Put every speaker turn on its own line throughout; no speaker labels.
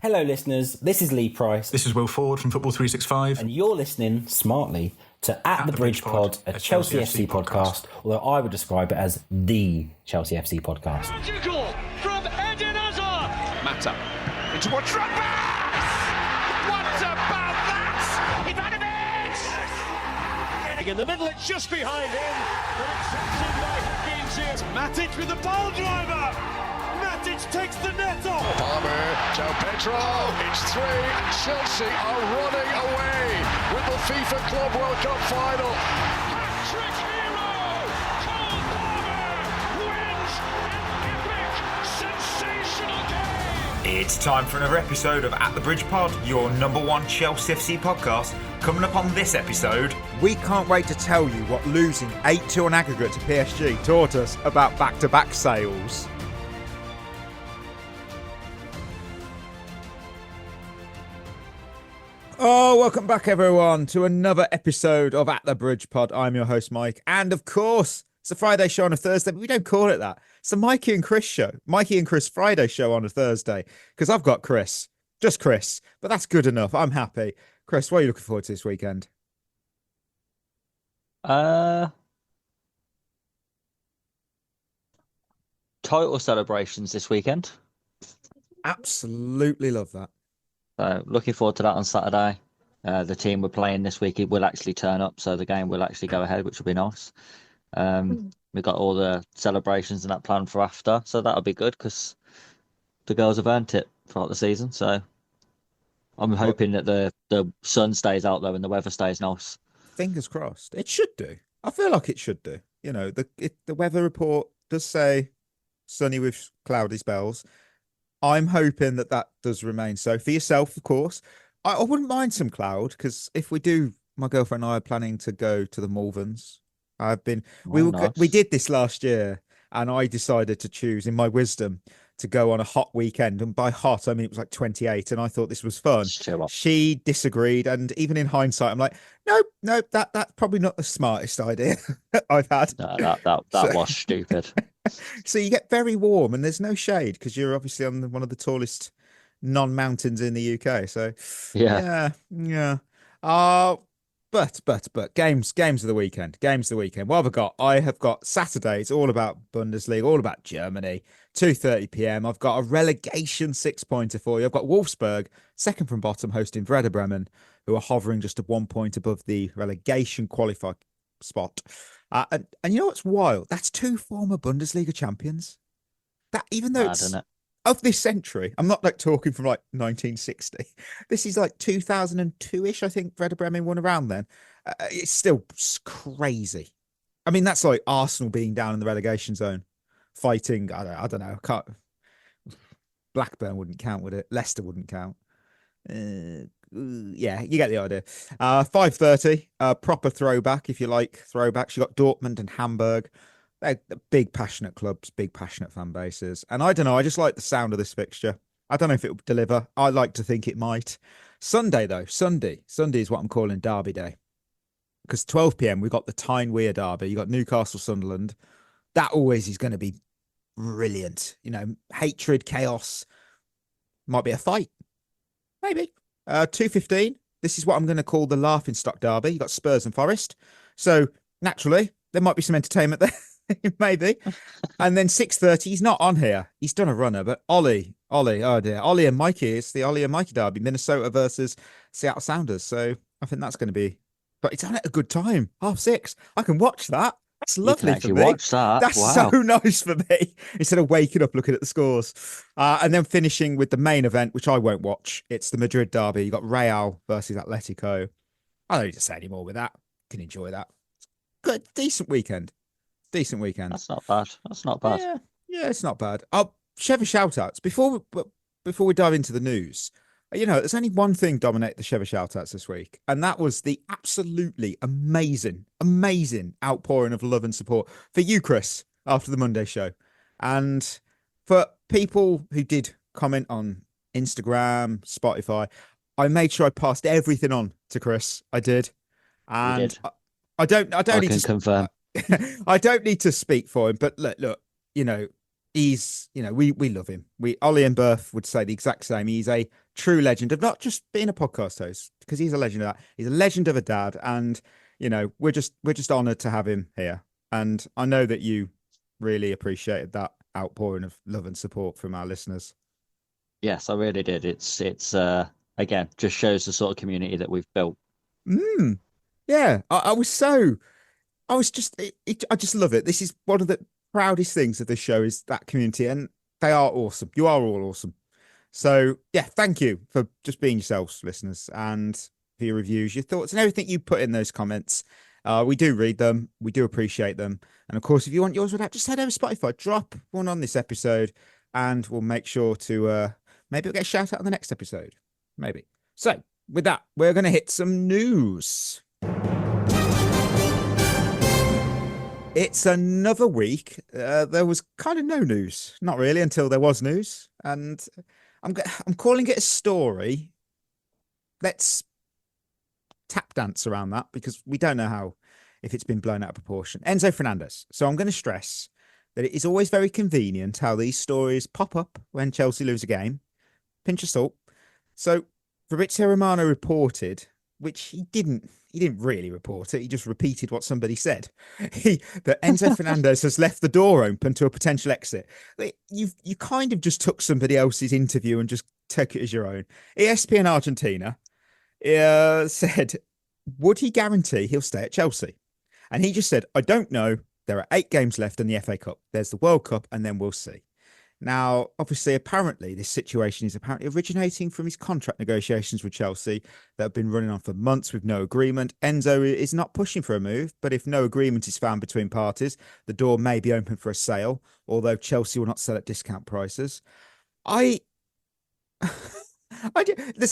Hello, listeners. This is Lee Price.
This is Will Ford from Football 365.
And you're listening smartly to At the Bridge Pod, a Chelsea FC podcast, although I would describe it as the Chelsea FC podcast.
Magical from Eden Hazard.
Mata into a trap. What about that? Ivanovic!
In the middle, it's just behind him, but it's sent in by Hakim Ziyech. Matic with the ball driver. Matic takes the net off.
Palmer, João Pedro, it's three, and Chelsea are running away with the FIFA Club World Cup final.
Hat-trick hero, Cole Palmer wins an epic, sensational game.
It's time for another episode of At the Bridge Pod, your number one Chelsea FC podcast. Coming up on this episode,
we can't wait to tell you what losing 8-2 on aggregate to PSG taught us about back-to-back sales. Oh, welcome back, everyone, to another episode of At the Bridge Pod. I'm your host, Mike. And, of course, it's a Friday show on a Thursday, but we don't call it that. It's the Mikey and Chris show. Mikey and Chris Friday show on a Thursday, because I've got Chris. Just Chris. But that's good enough. I'm happy. Chris, what are you looking forward to this weekend?
Title celebrations this weekend.
Absolutely love that.
Looking forward to that on Saturday. The team we're playing this week, it will actually turn up, so the game will actually go ahead, which will be nice. We've got all the celebrations and that planned for after, so that'll be good because the girls have earned it throughout the season. So I'm hoping that the sun stays out there and the weather stays nice. Fingers
crossed. It should do. I feel like it should do. You know, the weather report does say sunny with cloudy spells. I'm hoping that does remain so. For yourself, of course, I wouldn't mind some cloud because if we do, my girlfriend and I are planning to go to the Malverns. We did this last year, and I decided to choose, in my wisdom, to go on a hot weekend. And by hot, I mean it was like 28, and I thought this was fun. She disagreed, and even in hindsight, I'm like, nope, that's probably not the smartest idea I've had.
No, that was stupid.
So you get very warm and there's no shade because you're obviously on one of the tallest non-mountains in the UK. So yeah. But games of the weekend. What have I got? I have got Saturday. It's all about Bundesliga, all about Germany. 2:30 p.m. I've got a relegation 6-pointer for you. I've got Wolfsburg, second from bottom, hosting Werder Bremen, who are hovering just 1 point above the relegation qualifier spot. And you know what's wild? That's two former Bundesliga champions. That even though it's of this century, I'm not like talking from like 1960. This is like 2002-ish. I think Werder Bremen won around then. It's still crazy. I mean, that's like Arsenal being down in the relegation zone, fighting. I don't know. Blackburn wouldn't count, would it? Leicester wouldn't count. Yeah, you get the idea. 5:30, proper throwback if you like throwbacks. You got Dortmund and Hamburg. They're big passionate clubs, big passionate fan bases. And I don't know, I just like the sound of this fixture. I don't know if it will deliver. I like to think it might. Sunday though, Sunday is what I'm calling Derby Day. Because 12 p.m. we've got the Tyne Weir Derby. You got Newcastle, Sunderland. That always is going to be brilliant. You know, hatred, chaos. Might be a fight. Maybe. 2:15. This is what I'm going to call the laughing stock derby. You got Spurs and Forest. So naturally, there might be some entertainment there. Maybe. And then 6:30. He's not on here. He's done a runner, but Ollie. Oh dear. Ollie and Mikey. It's the Ollie and Mikey derby. Minnesota versus Seattle Sounders. So I think that's going to be, but it's on at a good time. 6:30. I can watch that. That's lovely for me.
Watch that.
That's so nice for me. Instead of waking up looking at the scores. And then finishing with the main event, which I won't watch. It's the Madrid derby. You got Real versus Atletico. I don't need to say any more with that. You can enjoy that. Good, decent weekend.
That's not bad.
Yeah, it's not bad. Shevva shoutouts. Before we dive into the news, you know, there's only one thing dominate the Shevva shoutouts this week, and that was the absolutely amazing outpouring of love and support for you, Chris, after the Monday show. And for people who did comment on Instagram, Spotify, I made sure I passed everything on to Chris. I did. And I don't need to confirm. I don't need to speak for him, but look, you know, we love him. Ollie and Berth would say the exact same. He's a true legend of not just being a podcast host, because he's a legend of that. He's a legend of a dad, and we're just honoured to have him here. And I know that you really appreciated that outpouring of love and support from our listeners.
Yes, I really did. It's again just shows the sort of community that we've built.
Yeah, I just love it. This is one of the proudest things of this show is that community, and they are awesome. You are all awesome. So yeah, thank you for just being yourselves, listeners, and for your reviews, your thoughts, and everything you put in those comments. We do read them. We do appreciate them. And of course, if you want yours with that, just head over to Spotify, drop one on this episode, and we'll make sure to maybe we'll get a shout out on the next episode. Maybe. So with that, we're going to hit some news. It's another week. There was kind of no news, not really, until there was news, and I'm calling it a story. Let's tap dance around that because we don't know if it's been blown out of proportion. Enzo Fernandez. So I'm going to stress that it is always very convenient how these stories pop up when Chelsea lose a game. Pinch of salt. So Fabrizio Romano reported, which he didn't really report it. He just repeated what somebody said. That Enzo Fernandez has left the door open to a potential exit. You kind of just took somebody else's interview and just took it as your own. ESPN Argentina said, would he guarantee he'll stay at Chelsea? And he just said, I don't know. There are 8 games left in the FA Cup. There's the World Cup, and then we'll see. Now, obviously, apparently, this situation is apparently originating from his contract negotiations with Chelsea that have been running on for months with no agreement. Enzo is not pushing for a move, but if no agreement is found between parties, the door may be open for a sale, although Chelsea will not sell at discount prices. There's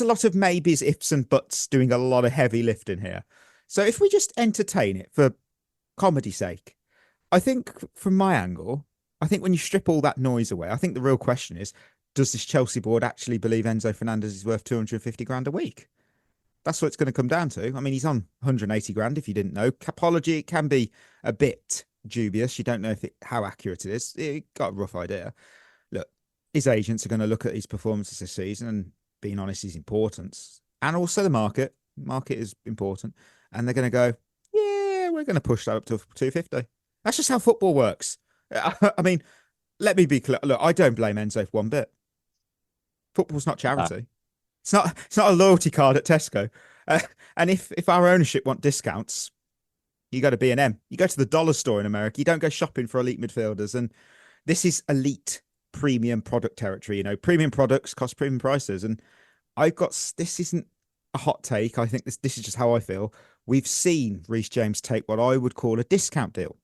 a lot of maybes, ifs, and buts doing a lot of heavy lifting here. So if we just entertain it for comedy's sake, I think from my angle, I think when you strip all that noise away, I think the real question is, does this Chelsea board actually believe Enzo Fernandez is worth 250 grand a week? That's what it's going to come down to. I mean, he's on 180 grand, if you didn't know. Capology, it can be a bit dubious. You don't know how accurate it is. You got a rough idea. Look, his agents are going to look at his performances this season and, being honest, his importance. And also the market. Market is important. And they're going to go, yeah, we're going to push that up to 250. That's just how football works. I mean, let me be clear. Look, I don't blame Enzo for one bit. Football's not charity. It's not a loyalty card at Tesco. And if our ownership want discounts, you go to B&M. You go to the dollar store in America. You don't go shopping for elite midfielders. And this is elite premium product territory. Premium products cost premium prices. And this isn't a hot take. I think this is just how I feel. We've seen Reece James take what I would call a discount deal.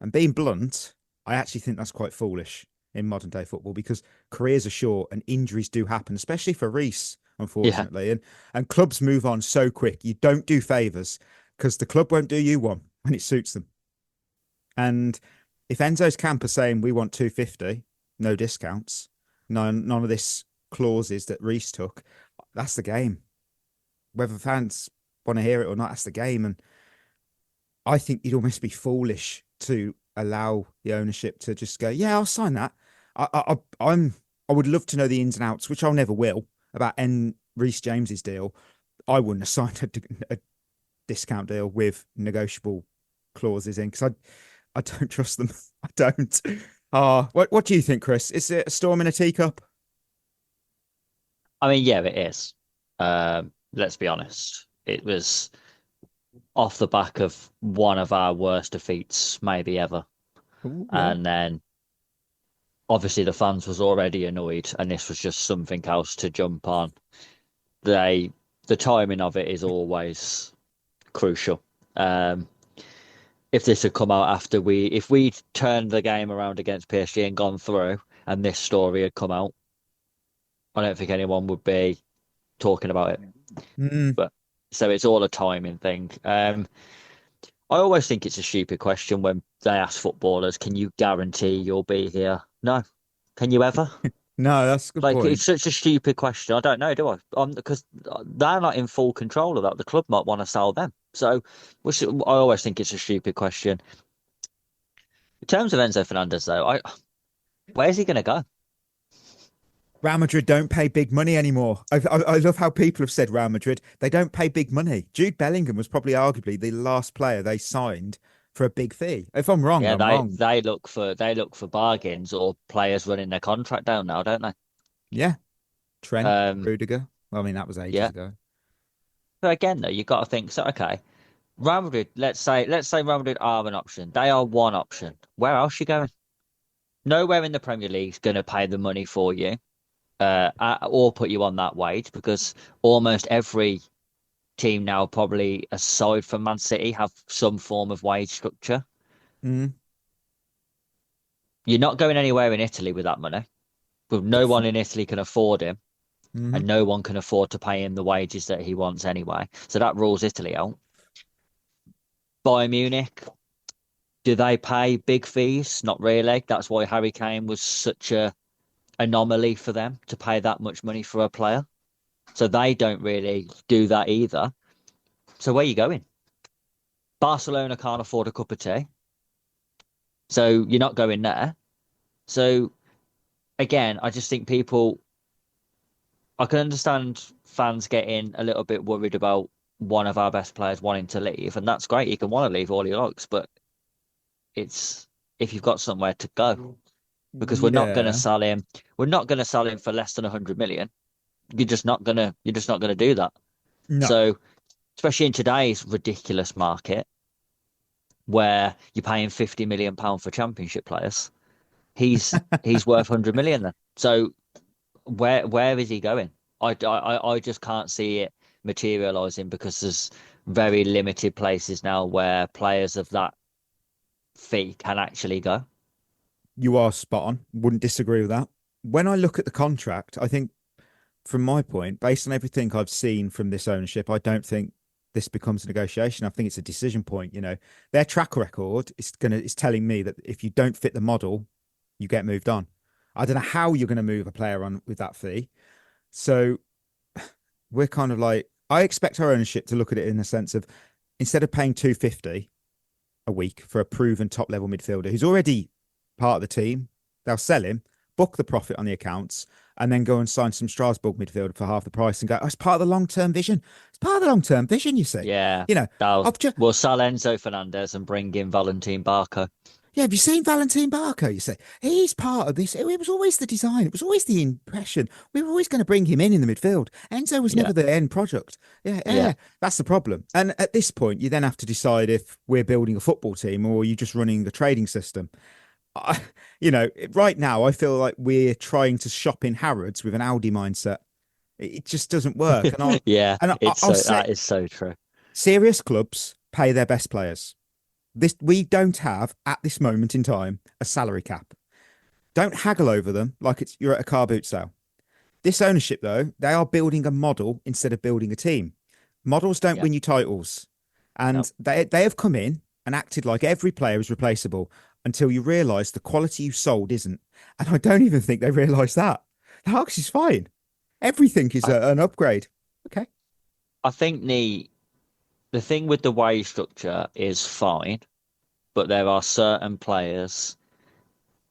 And being blunt, I actually think that's quite foolish in modern day football because careers are short and injuries do happen, especially for Reece, unfortunately. Yeah. And clubs move on so quick. You don't do favours because the club won't do you one when it suits them. And if Enzo's camp are saying we want 250, no discounts, none of this clauses that Reece took, that's the game. Whether fans want to hear it or not, that's the game. And I think you'd almost be foolish to allow the ownership to just go, yeah, I'll sign that. I would love to know the ins and outs, which I'll never will, about Reece James's deal. I wouldn't have signed a discount deal with negotiable clauses in because I don't trust them. I don't. What do you think, Chris? Is it a storm in a teacup?
I mean, yeah, it is. Let's be honest. It was off the back of one of our worst defeats maybe ever. Ooh, yeah. And then obviously the fans was already annoyed and this was just something else to jump on. The timing of it is always crucial. If this had come out after if we turned the game around against PSG and gone through and this story had come out, I don't think anyone would be talking about it. But so it's all a timing thing. I always think it's a stupid question when they ask footballers, can you guarantee you'll be here? No. Can you ever?
No, that's a good point.
It's such a stupid question. I don't know, do I? Because they're not in full control of that. The club might want to sell them. So I always think it's a stupid question. In terms of Enzo Fernandez, though, where's he going to go?
Real Madrid don't pay big money anymore. I love how people have said Real Madrid, they don't pay big money. Jude Bellingham was probably arguably the last player they signed for a big fee. If I'm wrong,
Yeah,
I'm wrong.
they look for bargains or players running their contract down now, don't they?
Yeah. Trent,
Um,
Rudiger. Well, I mean, that was ages
yeah.
ago.
But again, though, you've got to think. So, okay, Real Madrid. Let's say Real Madrid are an option. They are one option. Where else you going? Nowhere in the Premier League's going to pay the money for you, or put you on that wage, because almost every team now, probably aside from Man City, have some form of wage structure.
Mm.
You're not going anywhere in Italy with that money. Well, no one in Italy can afford him,
Mm-hmm.
and no one can afford to pay him the wages that he wants anyway. So that rules Italy out. Bayern Munich, do they pay big fees? Not really. That's why Harry Kane was such a anomaly for them to pay that much money for a player. So they don't really do that either. So where are you going? Barcelona can't afford a cup of tea. So you're not going there. So again, I just think I can understand fans getting a little bit worried about one of our best players wanting to leave, and that's great. He can want to leave all he likes, but it's if you've got somewhere to go, because we're not going to sell him. We're not going to sell him for less than 100 million. You're just not gonna do that.
No.
So, especially in today's ridiculous market, where you're paying 50 million pound for Championship players, he's worth 100 million then. So, where is he going? I just can't see it materializing, because there's very limited places now where players of that fee can actually go.
You are spot on. Wouldn't disagree with that. When I look at the contract, I think, from my point, based on everything I've seen from this ownership, I don't think this becomes a negotiation. I think it's a decision point. You know, their track record is telling me that if you don't fit the model, you get moved on. I don't know how you're going to move a player on with that fee. So we're kind of like, I expect our ownership to look at it in the sense of, instead of paying 250 a week for a proven top level midfielder who's already part of the team, they'll sell him, book the profit on the accounts, and then go and sign some Strasbourg midfielder for half the price and go, oh, it's part of the long-term vision. It's part of the long-term vision, you see.
Yeah.
You know,
we'll sell Enzo Fernandez and bring in Valentin Barco.
Yeah, have you seen Valentin Barco? You say he's part of this. It was always the design. It was always the impression. We were always going to bring him in the midfield. Enzo was never the end product. Yeah, that's the problem. And at this point, you then have to decide if we're building a football team or you're just running the trading system. Right now, I feel like we're trying to shop in Harrods with an Audi mindset. It just doesn't work. And
that is so true.
Serious clubs pay their best players. We don't have, at this moment in time, a salary cap. Don't haggle over them like you're at a car boot sale. This ownership, though, they are building a model instead of building a team. Models don't win you titles. And they have come in and acted like every player is replaceable until you realise the quality you sold isn't. And I don't even think they realise that. The Hawks is fine. Everything is an upgrade. Okay.
I think the thing with the wage structure is fine, but there are certain players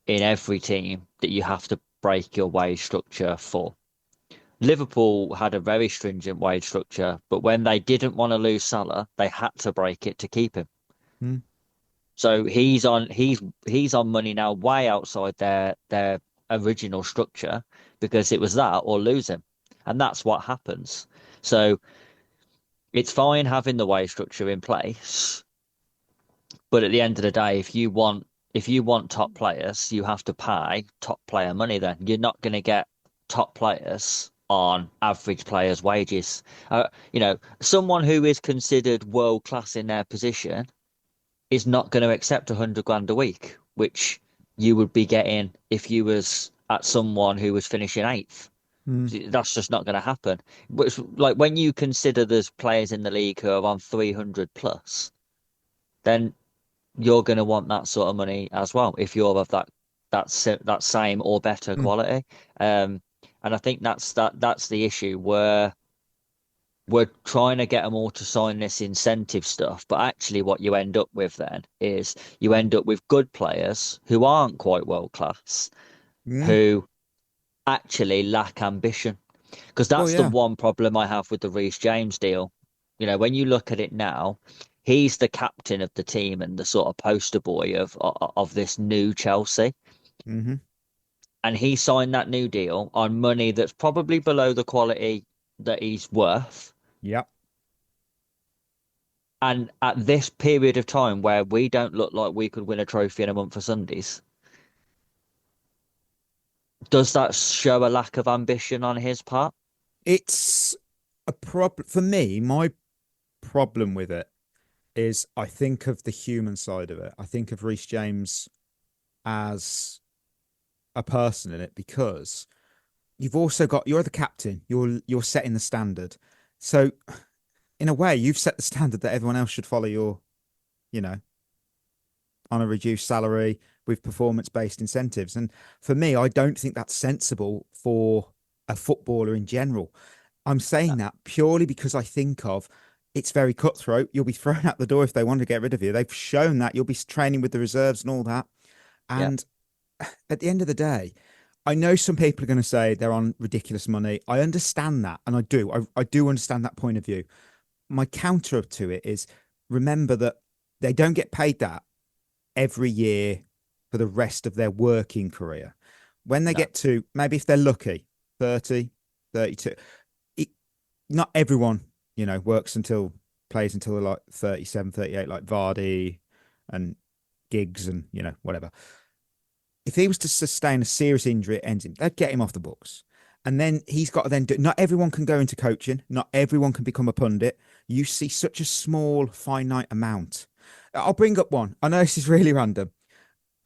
in every team that you have to break your wage structure for. Liverpool had a very stringent wage structure, but when they didn't want to lose Salah, they had to break it to keep him. So he's on money now way outside their original structure, because it was that or lose him. And that's what happens. So it's fine having the wage structure in place, but at the end of the day, if you want top players, you have to pay top player money. Then you're not going to get top players on average players' wages. Someone who is considered world class in their position is not going to accept 100 grand a week, which you would be getting if you was at someone who was finishing 8th. That's just not going to happen. But it's like, when you consider there's players in the league who are on 300 plus, then you're going to want that sort of money as well if you're of that same or better quality. And I think that's the issue, where we're trying to get them all to sign this incentive stuff, but actually what you end up with then is you end up with good players who aren't quite world class, who actually lack ambition. Because that's the one problem I have with the Reece James deal. You know, when you look at it now, he's the captain of the team and the sort of poster boy of this new Chelsea.
Mm-hmm.
And he signed that new deal on money that's probably below the quality that he's worth.
Yep.
And at this period of time where we don't look like we could win a trophy in a month for Sundays, does that show a lack of ambition on his part?
It's a problem for me. My problem with it is I think of the human side of it. I think of Reece James as a person in it, because you've also got, you're the captain, you're setting the standard. So in a way, you've set the standard that everyone else should follow your, you know, on a reduced salary with performance-based incentives. And for me, I don't think that's sensible for a footballer in general. I'm saying that purely because I think of it's very cutthroat. You'll be thrown out the door if they want to get rid of you. They've shown that. You'll be training with the reserves and all that. And at the end of the day, I know some people are going to say they're on ridiculous money. I understand that. And I do. I do understand that point of view. My counter to it is, remember that they don't get paid that every year for the rest of their working career. When they get to, maybe if they're lucky, 30, 32, not everyone, you know, plays until they're like 37, 38, like Vardy and Giggs and, you know, whatever. If he was to sustain a serious injury, it ends him. They'd get him off the books. And then he's got to then do, not everyone can go into coaching. Not everyone can become a pundit. You see such a small, finite amount. I'll bring up one. I know this is really random.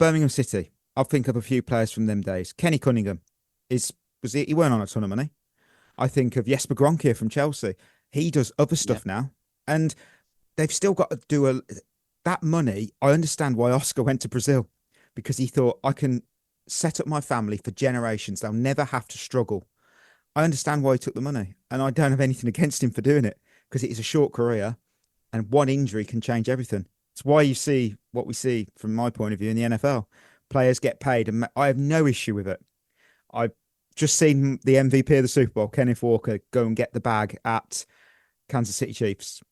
Birmingham City. I'll think of a few players from them days. Kenny Cunningham he weren't on a ton of money. I think of Jesper Gronkier from Chelsea. He does other stuff now. And they've still got to do that money. I understand why Oscar went to Brazil, because he thought, I can set up my family for generations. They'll never have to struggle. I understand why he took the money, and I don't have anything against him for doing it, because it is a short career and one injury can change everything. It's why you see what we see from my point of view in the NFL. Players get paid, and I have no issue with it. I've just seen the MVP of the Super Bowl, Kenneth Walker, go and get the bag at Kansas City Chiefs.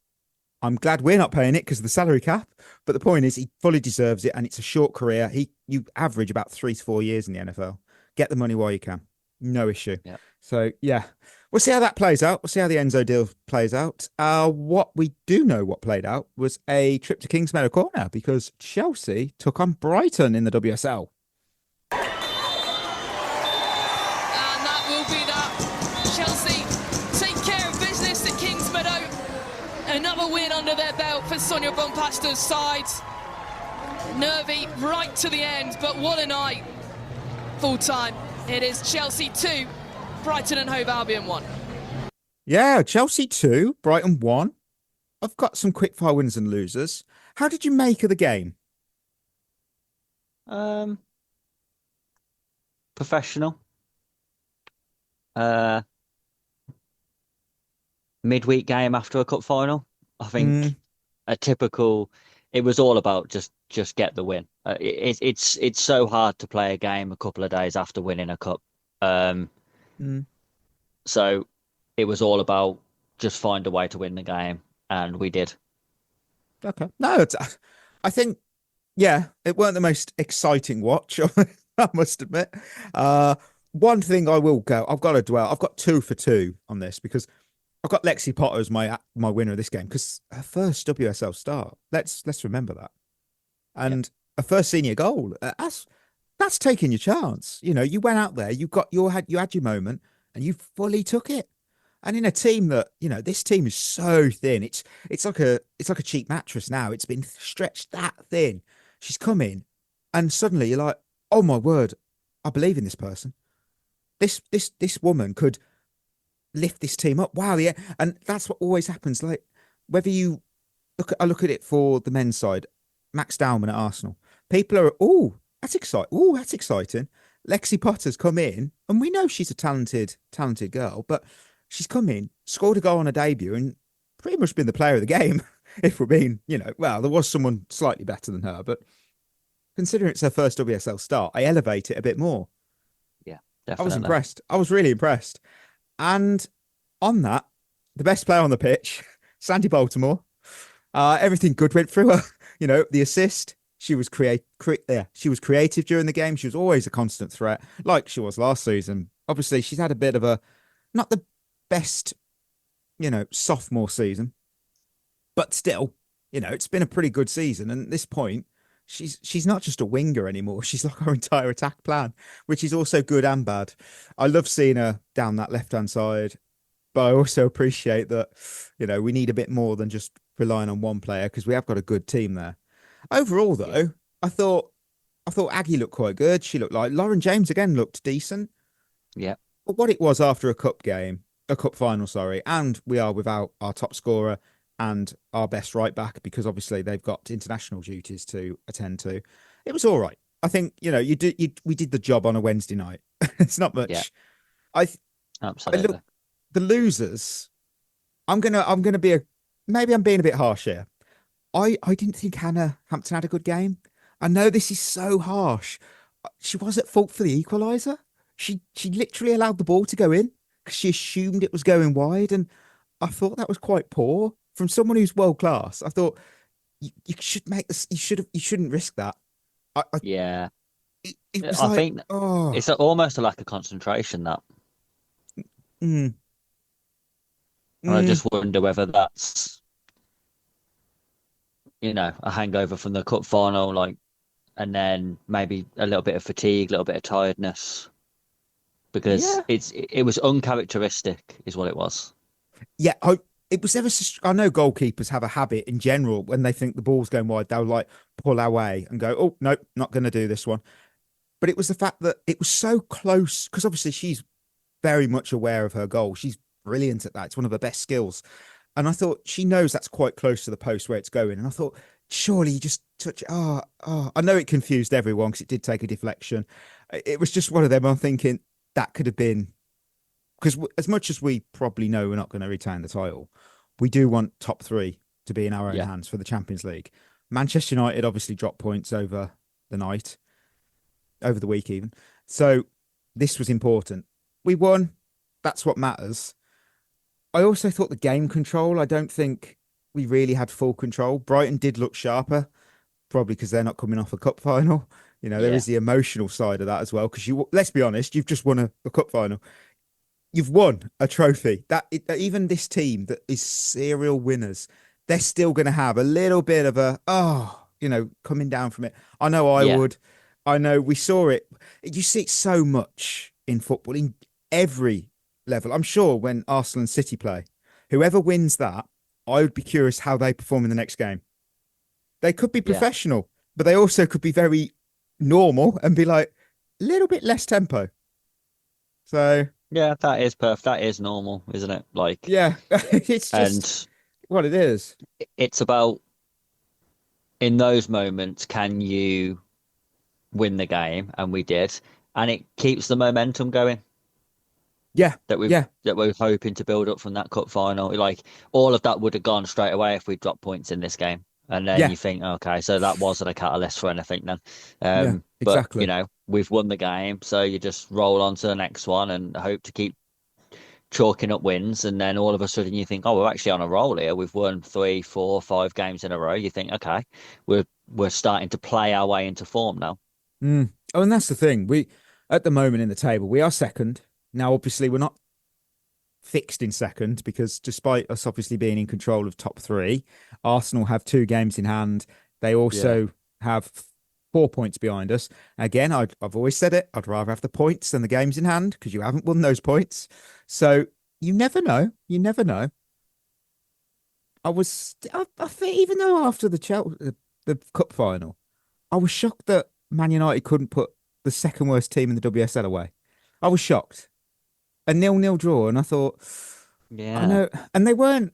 I'm glad we're not paying it because of the salary cap. But the point is, he fully deserves it, and it's a short career. You average about 3 to 4 years in the NFL. Get the money while you can. No issue.
Yeah.
So, yeah, we'll see how that plays out. We'll see how the Enzo deal plays out. What we do know what played out was a trip to Kingsmeadow Corner, because Chelsea took on Brighton in the WSL.
And that will be that. Chelsea take care of business at Kingsmeadow. Another win under their belt for Sonia Bonpasta's side. Nervy right to the end, but what a night. Full time. It is Chelsea 2, Brighton and Hove Albion 1.
Yeah, Chelsea 2, Brighton 1. I've got some quickfire winners and losers. How did you make of the game?
Professional. Midweek game after a cup final. I think a typical. It was all about just get the win. It's so hard to play a game a couple of days after winning a cup. So it was all about just find a way to win the game, and we did.
Okay. No, I think, yeah, it weren't the most exciting watch, I must admit. One thing I've got to dwell. I've got 2 for 2 on this, because I've got Lexi Potter as my winner of this game, because her first WSL start. Let's remember that, and a first senior goal. That's taking your chance. You know, you went out there, you had your moment, and you fully took it. And in a team that, you know, this team is so thin. It's like a cheap mattress now. It's been stretched that thin. She's come in, and suddenly you're like, oh my word, I believe in this person. This woman could lift this team up. Wow, yeah. And that's what always happens. Like, whether you look at it for the men's side, Max Dowman at Arsenal. People are, that's exciting. Lexi Potter's come in, and we know she's a talented girl, but she's come in, scored a goal on a debut, and pretty much been the player of the game. If we're being, you know, well, there was someone slightly better than her, but considering it's her first WSL start, I elevate it a bit more.
Yeah.
I was
Definitely.
impressed. I was really impressed. And on that, the best player on the pitch, Sandy Baltimore. Everything good went through her. The assist. She was she was creative during the game. She was always a constant threat, like she was last season. Obviously, she's had a bit of not the best, sophomore season, but still, it's been a pretty good season. And at this point, she's not just a winger anymore. She's like our entire attack plan, which is also good and bad. I love seeing her down that left-hand side, but I also appreciate that, we need a bit more than just relying on one player because we have got a good team there. Overall, though, I thought Aggie looked quite good. She looked like Lauren James again looked decent.
Yeah.
But what it was after a cup final, sorry, and we are without our top scorer and our best right back because obviously they've got international duties to attend to. It was all right. I think we did the job on a Wednesday night. It's not much.
Yeah. Absolutely.
The losers. I'm gonna be maybe I'm being a bit harsh here. I didn't think Hannah Hampton had a good game. I know this is so harsh. She was at fault for the equaliser. She literally allowed the ball to go in because she assumed it was going wide, and I thought that was quite poor from someone who's world class. I thought you should make this. You shouldn't risk that.
Yeah.
It was
I think it's almost a lack of concentration that. And I just wonder whether that's a hangover from the cup final, and then maybe a little bit of fatigue, a little bit of tiredness, because it was uncharacteristic, is what it was.
Yeah, it was ever. I know goalkeepers have a habit in general when they think the ball's going wide, they'll pull away and go, "Oh no, not going to do this one." But it was the fact that it was so close because obviously she's very much aware of her goal. She's brilliant at that. It's one of her best skills. And I thought she knows that's quite close to the post where it's going. And I thought, surely you just touch it. I know it confused everyone because it did take a deflection. It was just one of them. I'm thinking that could have been, because as much as we probably know we're not going to retain the title, we do want top three to be in our own hands for the Champions League. Manchester United obviously dropped points over the week even. So this was important. We won. That's what matters. I also thought the game control, I don't think we really had full control. Brighton did look sharper, probably because they're not coming off a cup final. There is the emotional side of that as well. Because let's be honest, you've just won a cup final. You've won a trophy. Even this team that is serial winners, they're still going to have a little bit of coming down from it. I know I would. I know we saw it. You see it so much in football, in every level. I'm sure when Arsenal and City play, whoever wins that, I would be curious how they perform in the next game. They could be professional, but they also could be very normal and be a little bit less tempo. So
that is perfect. That is normal, isn't it?
it's just what it is.
It's about, in those moments, can you win the game? And we did, and it keeps the momentum going. That we're hoping to build up from that cup final. All of that would have gone straight away if we dropped points in this game. And then you think, okay, so that wasn't a catalyst for anything then.
Exactly.
But, we've won the game. So you just roll on to the next one and hope to keep chalking up wins. And then all of a sudden you think, oh, we're actually on a roll here. We've won 3, 4, 5 games in a row. You think, okay, we're starting to play our way into form now.
Oh, and that's the thing. We, at the moment in the table, we are second. Now, obviously, we're not fixed in second because despite us obviously being in control of top 3, Arsenal have 2 games in hand. They also have 4 points behind us. Again, I've always said it. I'd rather have the points than the games in hand because you haven't won those points. So you never know. You never know. I think even though after the cup final, I was shocked that Man United couldn't put the second worst team in the WSL away. I was shocked. A 0-0 draw, and I thought, I know, and they weren't.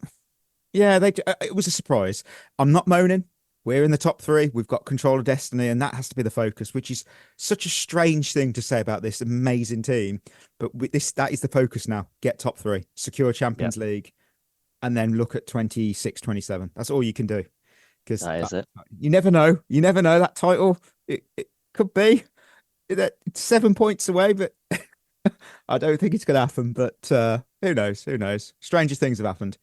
It was a surprise. I'm not moaning. We're in the top 3. We've got control of destiny, and that has to be the focus, which is such a strange thing to say about this amazing team. But that is the focus now. Get top 3, secure Champions League, and then look at 26, 27. That's all you can do. Because
that is it.
You never know. You never know that title. It could be 7 points away, but I don't think it's going to happen, but who knows? Who knows? Stranger things have happened.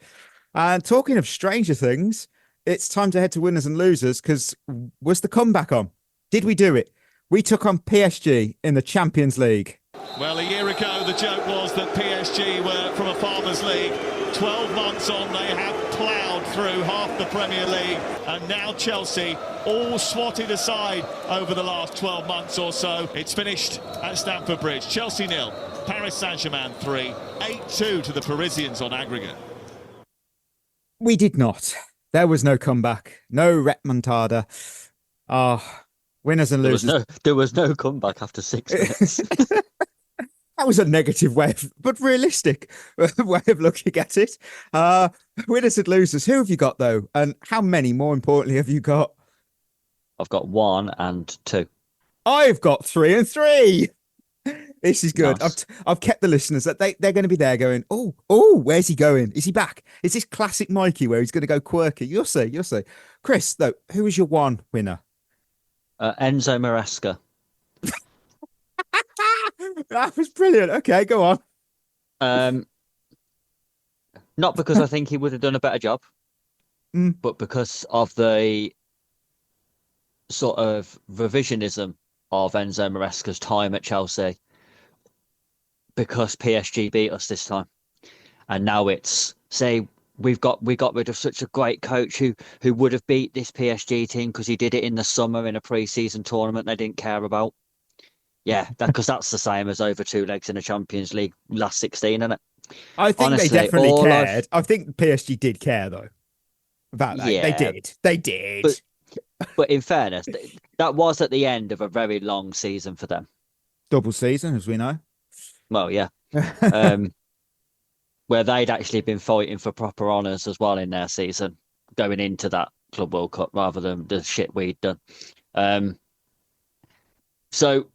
And talking of stranger things, it's time to head to winners and losers because was the comeback on? Did we do it? We took on PSG in the Champions League.
Well, a year ago, the joke was that PSG were from a Farmers League. 12 months on, they have ploughed through half the Premier League. And now Chelsea, all swatted aside over the last 12 months or so. It's finished at Stamford Bridge. Chelsea 0, Paris Saint-Germain 3, 8-2 to the Parisians on aggregate.
We did not. There was no comeback, no remontada. Winners and losers.
There was no comeback after 6 minutes.
That was a negative way, but realistic way of looking at it. Winners and losers. Who have you got though, and how many? More importantly, have you got?
I've got 1 and 2.
I've got 3 and 3. This is good.
Nice.
I've kept the listeners that they're going to be there going, oh, where's he going? Is he back? Is this classic Mikey where he's going to go quirky? You'll see. Chris, though, who was your 1 winner?
Enzo Maresca.
That was brilliant. Okay, go on.
Not because I think he would have done a better job, but because of the sort of revisionism of Enzo Maresca's time at Chelsea, because PSG beat us this time, and now it's we got rid of such a great coach who would have beat this PSG team because he did it in the summer in a pre-season tournament they didn't care about. Yeah, because that's the same as over 2 legs in a Champions League last 16, isn't it?
I think
Honestly,
they definitely cared. I think PSG did care though about that.
Yeah,
they did.
But in fairness, that was at the end of a very long season for them.
Double season, as we know.
Well, yeah. Where they'd actually been fighting for proper honours as well in their season, going into that Club World Cup rather than the shit we'd done. So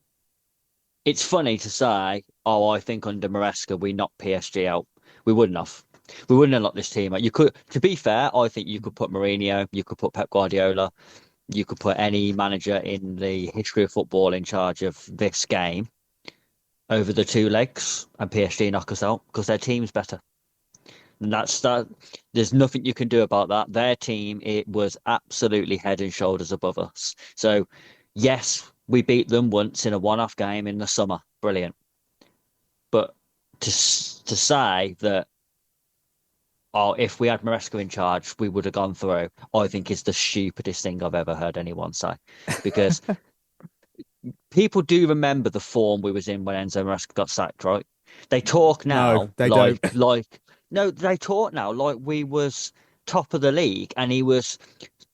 it's funny to say, I think under Maresca we knocked PSG out. We wouldn't have. We wouldn't have knocked this team out. You could, to be fair, I think you could put Mourinho, you could put Pep Guardiola, you could put any manager in the history of football in charge of this game over the 2 legs, and PSG knock us out because their team's better. And that's that. There's nothing you can do about that. Their team, it was absolutely head and shoulders above us. So, yes, we beat them once in a one-off game in the summer. Brilliant. But to say that, if we had Maresca in charge, we would have gone through, I think is the stupidest thing I've ever heard anyone say. Because people do remember the form we was in when Enzo Maresca got sacked, right? They talk now
No, they don't.
They talk now like we was top of the league and he was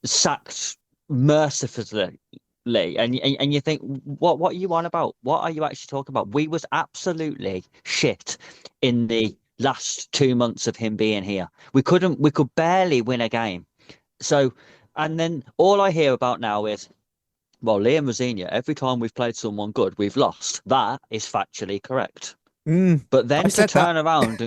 sacked mercifully. And you think, what are you on about? What are you actually talking about? We was absolutely shit in the last 2 months of him being here. We could barely win a game. So, and then all I hear about now is, well, Liam Rosenior, every time we've played someone good, we've lost. That is factually correct. But then to turn around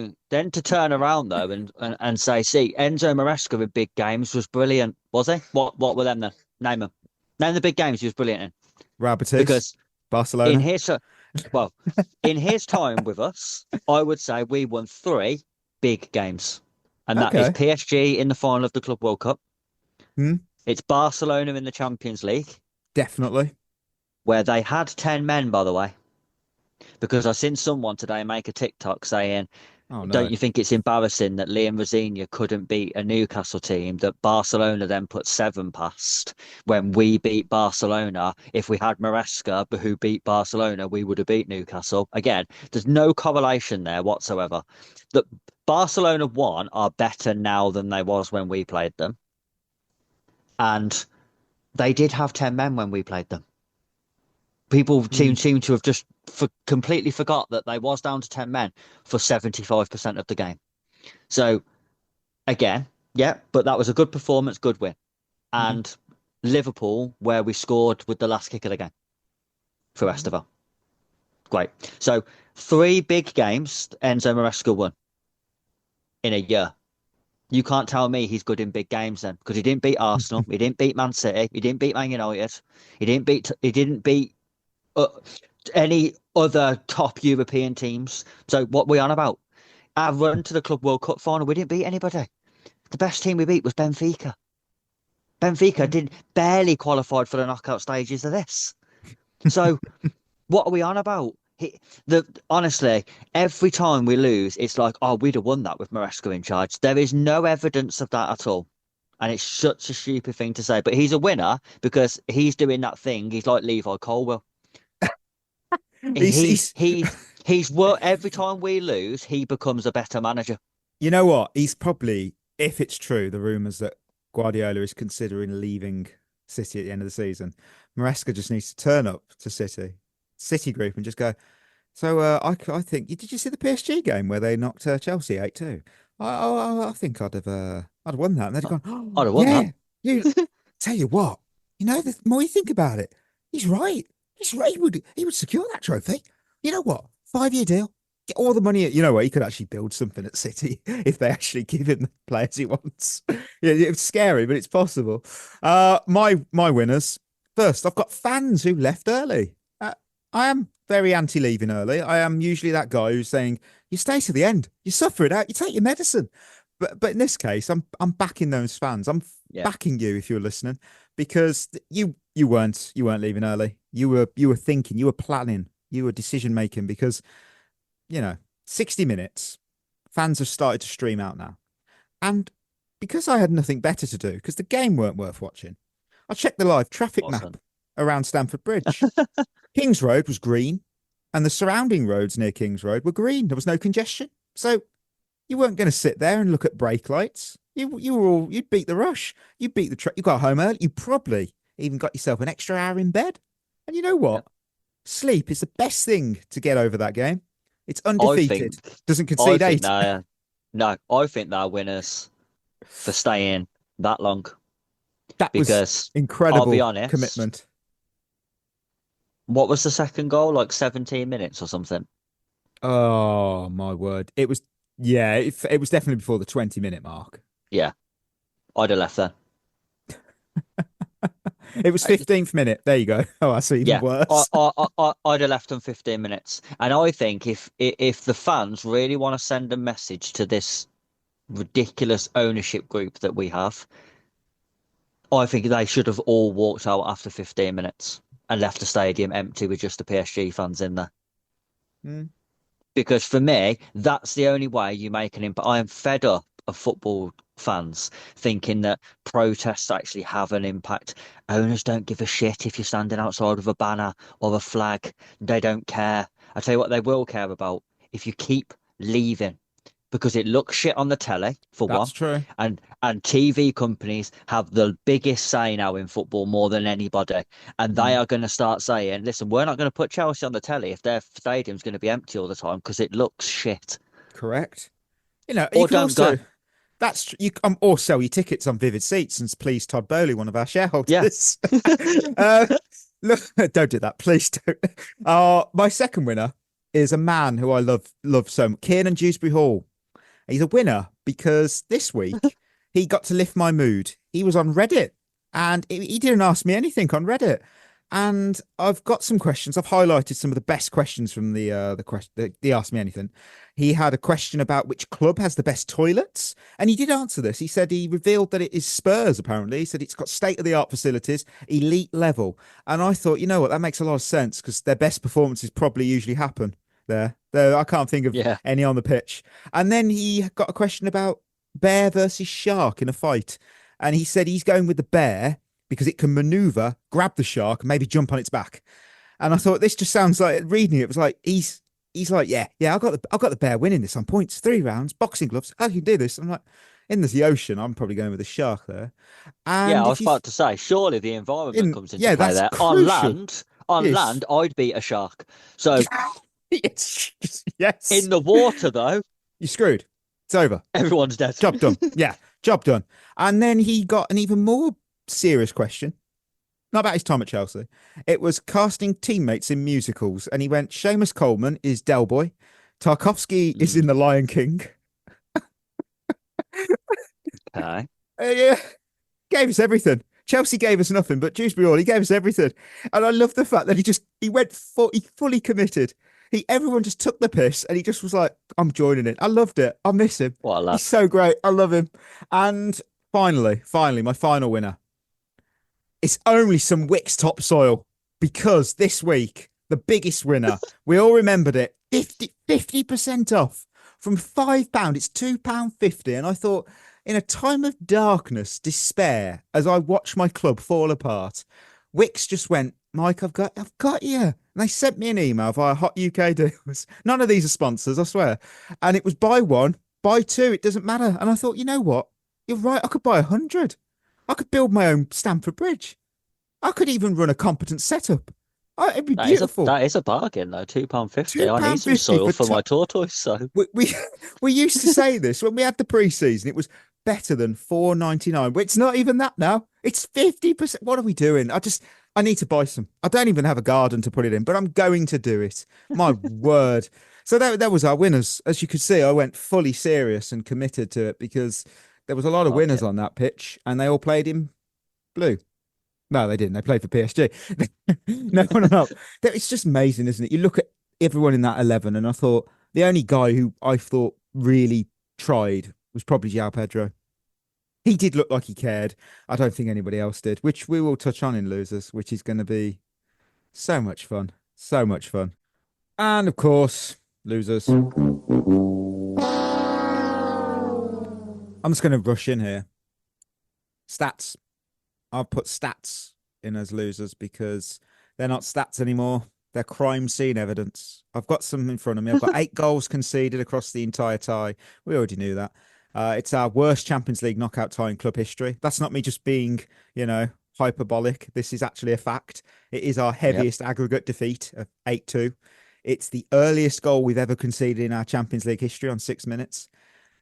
though and say, see, Enzo Maresca in big games was brilliant, was he? What were them then? Name them. Name the big games he was brilliant in.
Real Betis,
because
Barcelona.
In his time with us, I would say we won 3 big games, and that is PSG in the final of the Club World Cup. It's Barcelona in the Champions League.
Definitely.
Where they had 10 men, by the way. Because I seen someone today make a TikTok saying, don't you think it's embarrassing that Liam Rosenior couldn't beat a Newcastle team that Barcelona then put 7 past when we beat Barcelona? If we had Maresca, who beat Barcelona, we would have beat Newcastle. Again, there's no correlation there whatsoever. That Barcelona 1 are better now than they was when we played them. And they did have 10 men when we played them. People seem to have just completely forgot that they was down to 10 men for 75% of the game. So, again, yeah, but that was a good performance, good win. And Liverpool, where we scored with the last kick of the game for Estevan. Great. So, 3 big games Enzo Maresca won in a year. You can't tell me he's good in big games then, because he didn't beat Arsenal, he didn't beat Man City, he didn't beat Man United, he didn't beat any other top European teams. So what we on about? Our run to the Club World Cup final, we didn't beat anybody. The best team we beat was Benfica. Benfica did barely qualified for the knockout stages of this. So what are we on about? Honestly, every time we lose, it's like, oh, we'd have won that with Maresca in charge. There is no evidence of that at all. And it's such a stupid thing to say. But he's a winner because he's doing that thing. He's like Levi Colwell. He's every time we lose, he becomes a better manager.
You know what? He's probably, if it's true, the rumours that Guardiola is considering leaving City at the end of the season, Maresca just needs to turn up to City Group and just go, so I think, did you see the PSG game where they knocked Chelsea 8-2? I think I'd have won that. And they'd gone, oh,
I'd have won that.
You, tell you what, the more you think about it, he's right. He's right. He would secure that trophy. You know what? 5-year deal. Get all the money. You know what? He could actually build something at City if they actually give him the players he wants. Yeah, it's scary, but it's possible. My winners. First, I've got fans who left early. I am very anti-leaving early. I am usually that guy who's saying, you stay to the end. You suffer it out. You take your medicine. But in this case, I'm backing those fans. I'm backing you if you're listening, because you weren't leaving early. You were thinking, you were planning, you were decision making, because 60 minutes, fans have started to stream out now. And because I had nothing better to do, because the game weren't worth watching, I checked the live traffic map around Stamford Bridge. Kings Road was green, and the surrounding roads near Kings Road were green. There was no congestion. So you weren't going to sit there and look at brake lights. You'd beat the rush. You beat the truck. You got home early. You probably even got yourself an extra hour in bed. And you know what? Sleep is the best thing to get over that game. It's undefeated. Doesn't concede 8.
No, I think they're winners for staying that long.
That was incredible.
I'll be honest,
commitment.
What was the second goal? Like 17 minutes or something?
Oh, my word. It was, it was definitely before the 20-minute mark.
Yeah. I'd have left then.
It was 15th minute. There you go. Oh, that's even worse.
I'd have left them 15 minutes. And I think if the fans really want to send a message to this ridiculous ownership group that we have, I think they should have all walked out after 15 minutes and left the stadium empty with just the PSG fans in there. Because for me, that's the only way you make an impact. I am fed up of football fans thinking that protests actually have an impact. Owners don't give a shit if you're standing outside with a banner or a flag. They don't care. I tell you what they will care about: if you keep leaving, because it looks shit on the telly, for one.
That's true.
And TV companies have the biggest say now in football, more than anybody. And they are going to start saying, listen, we're not going to put Chelsea on the telly if their stadium's going to be empty all the time because it looks shit.
Correct. You can also... That's you. Or sell your tickets on Vivid Seats and please Todd Bowley, one of our shareholders. Yeah. Look, don't do that, please don't. My second winner is a man who I love so much, Kiernan Dewsbury Hall. He's a winner because this week he got to lift my mood. He was on Reddit and he didn't ask me anything on Reddit. And I've got some questions. I've highlighted some of the best questions from the question. He asked me anything. He had a question about which club has the best toilets, and he did answer this. He said he revealed that it is Spurs. Apparently, he said it's got state-of-the-art facilities, elite level. And I thought, you know what, that makes a lot of sense because their best performances probably usually happen there. I can't think of any on the pitch. And then he got a question about bear versus shark in a fight, and he said he's going with the bear because it can maneuver, grab the shark, and maybe jump on its back. And I thought this just sounds like, reading it was like he's like, yeah, I got the bear winning this on points, 3 rounds, boxing gloves. How can you do this? I'm like, in the ocean, I'm probably going with the shark there. And
I was about to say, surely the environment comes into play there.
Crucial.
On land, I'd beat a shark. So
yes.
In the water, though,
you're screwed. It's over.
Everyone's dead.
Job done. Yeah, job done. And then he got an even more serious question, not about his time at Chelsea. It was casting teammates in musicals, and he went, Seamus Coleman is Del Boy, Tarkovsky is in The Lion King.
Okay.
Yeah, gave us everything. Chelsea gave us nothing, but Dewsbury Hall, he gave us everything. And I love the fact that he went he fully committed. Everyone just took the piss and he just was like, I'm joining it. I loved it. I miss him.
What a lad.
He's so great. I love him. And finally, my final winner. It's only some Wicks topsoil because this week, the biggest winner, we all remembered it, 50% off from £5. It's £2.50. And I thought, in a time of darkness, despair, as I watched my club fall apart, Wicks just went, Mike, I've got you. And they sent me an email via Hot UK Deals. None of these are sponsors, I swear. And it was buy one, buy two. It doesn't matter. And I thought, you know what? You're right. I could buy 100. I could build my own Stamford Bridge. I could even run a competent setup. It'd be beautiful.
That is a bargain, though. £2.50. I need some soil for my tortoise. So
we used to say this when we had the pre-season. It was better than £4.99. It's not even that now. It's 50%. What are we doing? I need to buy some. I don't even have a garden to put it in, but I'm going to do it. My word. So that was our winners. As you could see, I went fully serious and committed to it because there was a lot of winners on that pitch and they all played in blue. No, they didn't. They played for PSG. No. It's just amazing, isn't it? You look at everyone in that 11 and I thought the only guy who I thought really tried was probably João Pedro. He did look like he cared. I don't think anybody else did, which we will touch on in Losers, which is going to be so much fun. So much fun. And of course, Losers. I'm just going to rush in here. Stats. I've put stats in as Losers because they're not stats anymore. They're crime scene evidence. I've got some in front of me. I've got 8 goals conceded across the entire tie. We already knew that. It's our worst Champions League knockout tie in club history. That's not me just being, hyperbolic. This is actually a fact. It is our heaviest aggregate defeat of 8-2. It's the earliest goal we've ever conceded in our Champions League history on 6 minutes.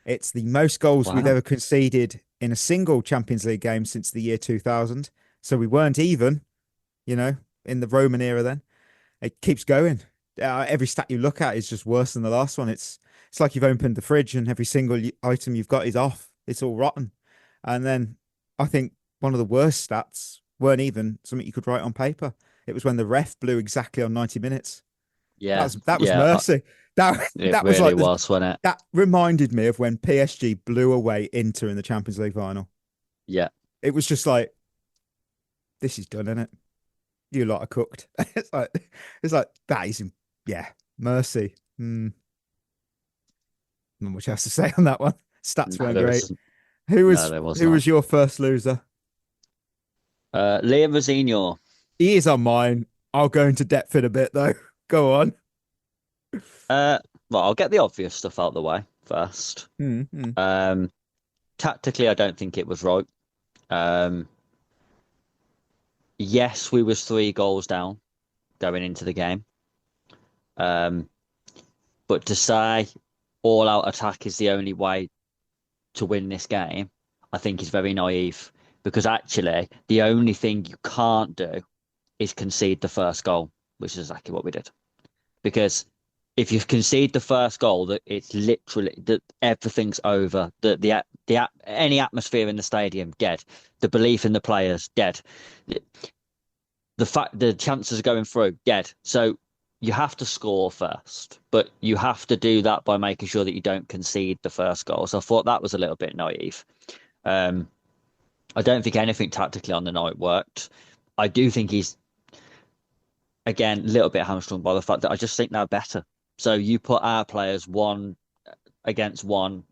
It's the most goals we've ever conceded in a single Champions League game since the year 2000. So we weren't even, in the Roman era then. It keeps going. Every stat you look at is just worse than the last one. It's like you've opened the fridge and every single item you've got is off. It's all rotten. And then I think one of the worst stats weren't even something you could write on paper. It was when the ref blew exactly on 90 minutes.
Yeah.
That was mercy. That was
really
like
wasn't it?
That reminded me of when PSG blew away Inter in the Champions League final.
Yeah.
It was just like, this is done, isn't it? You lot are cooked. It's like that is, mercy. Not much else to say on that one. Stats weren't great. Who was your first loser?
Liam Rosenior.
He is on mine. I'll go into depth in a bit though. Go on.
Well, I'll get the obvious stuff out of the way first. Tactically, I don't think it was right. Yes, we was 3 goals down going into the game. But to say all-out attack is the only way to win this game, I think is very naive. Because actually, the only thing you can't do is concede the first goal, which is exactly what we did. Because if you concede the first goal, that it's literally that everything's over. Any atmosphere in the stadium dead. The belief in the players dead. The chances of going through dead. So you have to score first, but you have to do that by making sure that you don't concede the first goal. So I thought that was a little bit naive. I don't think anything tactically on the night worked. I do think he's, again, a little bit hamstrung by the fact that I just think they're better. So you put our players 1 against 1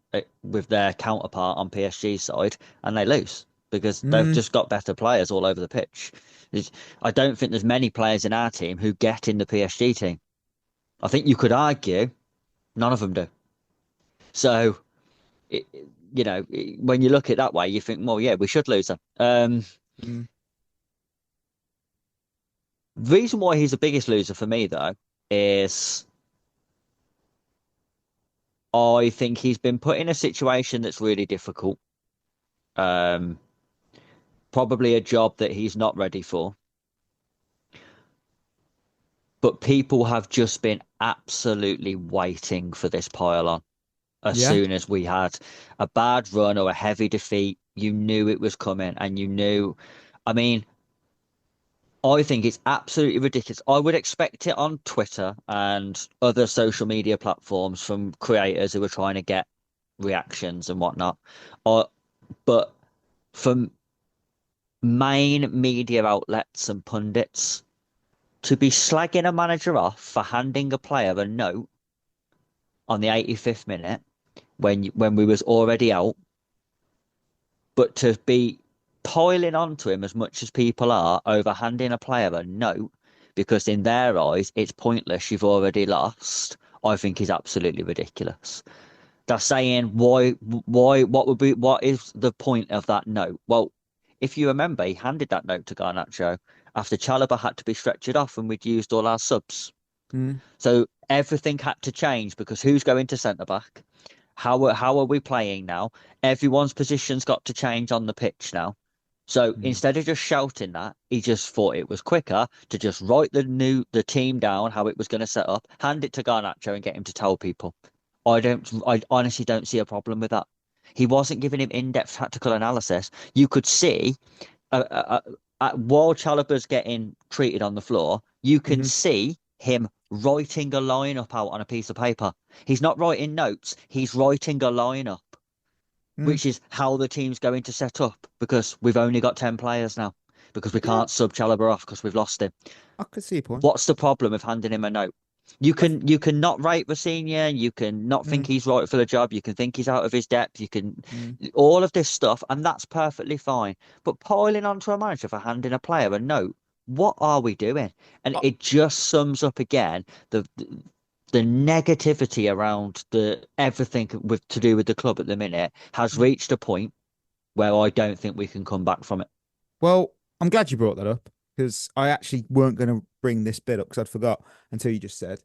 with their counterpart on PSG side and they lose because they've just got better players all over the pitch. I don't think there's many players in our team who get in the PSG team. I think you could argue none of them do. So, when you look at it that way, you think, well, yeah, we should lose them. The reason why he's the biggest loser for me, though, is I think he's been put in a situation that's really difficult. Probably a job that he's not ready for. But people have just been absolutely waiting for this pile on. As soon as we had a bad run or a heavy defeat, you knew it was coming and you knew. I mean, I think it's absolutely ridiculous. I would expect it on Twitter and other social media platforms from creators who are trying to get reactions and whatnot. But from main media outlets and pundits to be slagging a manager off for handing a player a note on the 85th minute when we was already out, but to be piling onto him as much as people are over handing a player a note because in their eyes it's pointless, you've already lost, I think is absolutely ridiculous. They're saying what is the point of that note? Well, if you remember, he handed that note to Garnacho after Chalobah had to be stretchered off and we'd used all our subs. So everything had to change because who's going to centre back? How are we playing now? Everyone's position's got to change on the pitch now. So instead of just shouting that, he just thought it was quicker to just write the team down, how it was going to set up, hand it to Garnacho and get him to tell people. I honestly don't see a problem with that. He wasn't giving him in-depth tactical analysis. You could see while Chalobah's getting treated on the floor, you can see him writing a lineup out on a piece of paper. He's not writing notes. He's writing a lineup, which is how the team's going to set up because we've only got 10 players now because we can't sub Chalobah off because we've lost him.
I could see a point.
What's the problem of handing him a note? You can not rate Rosenior, you can not think he's right for the job, you can think he's out of his depth, you can all of this stuff, and that's perfectly fine. But piling onto a manager for handing a player a note, what are we doing? And it just sums up again the negativity around everything to do with the club at the minute has reached a point where I don't think we can come back from it.
Well, I'm glad you brought that up because I actually weren't going to bring this bit up because I'd forgot until you just said.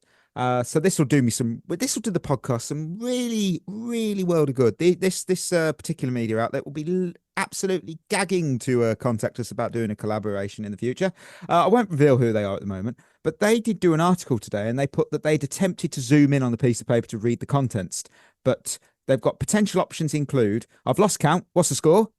So this will do the podcast some really, really world of good. This particular media outlet will be absolutely gagging to contact us about doing a collaboration in the future. I won't reveal who they are at the moment, but they did do an article today and they put that they'd attempted to zoom in on the piece of paper to read the contents, but they've got potential options include, I've lost count, what's the score?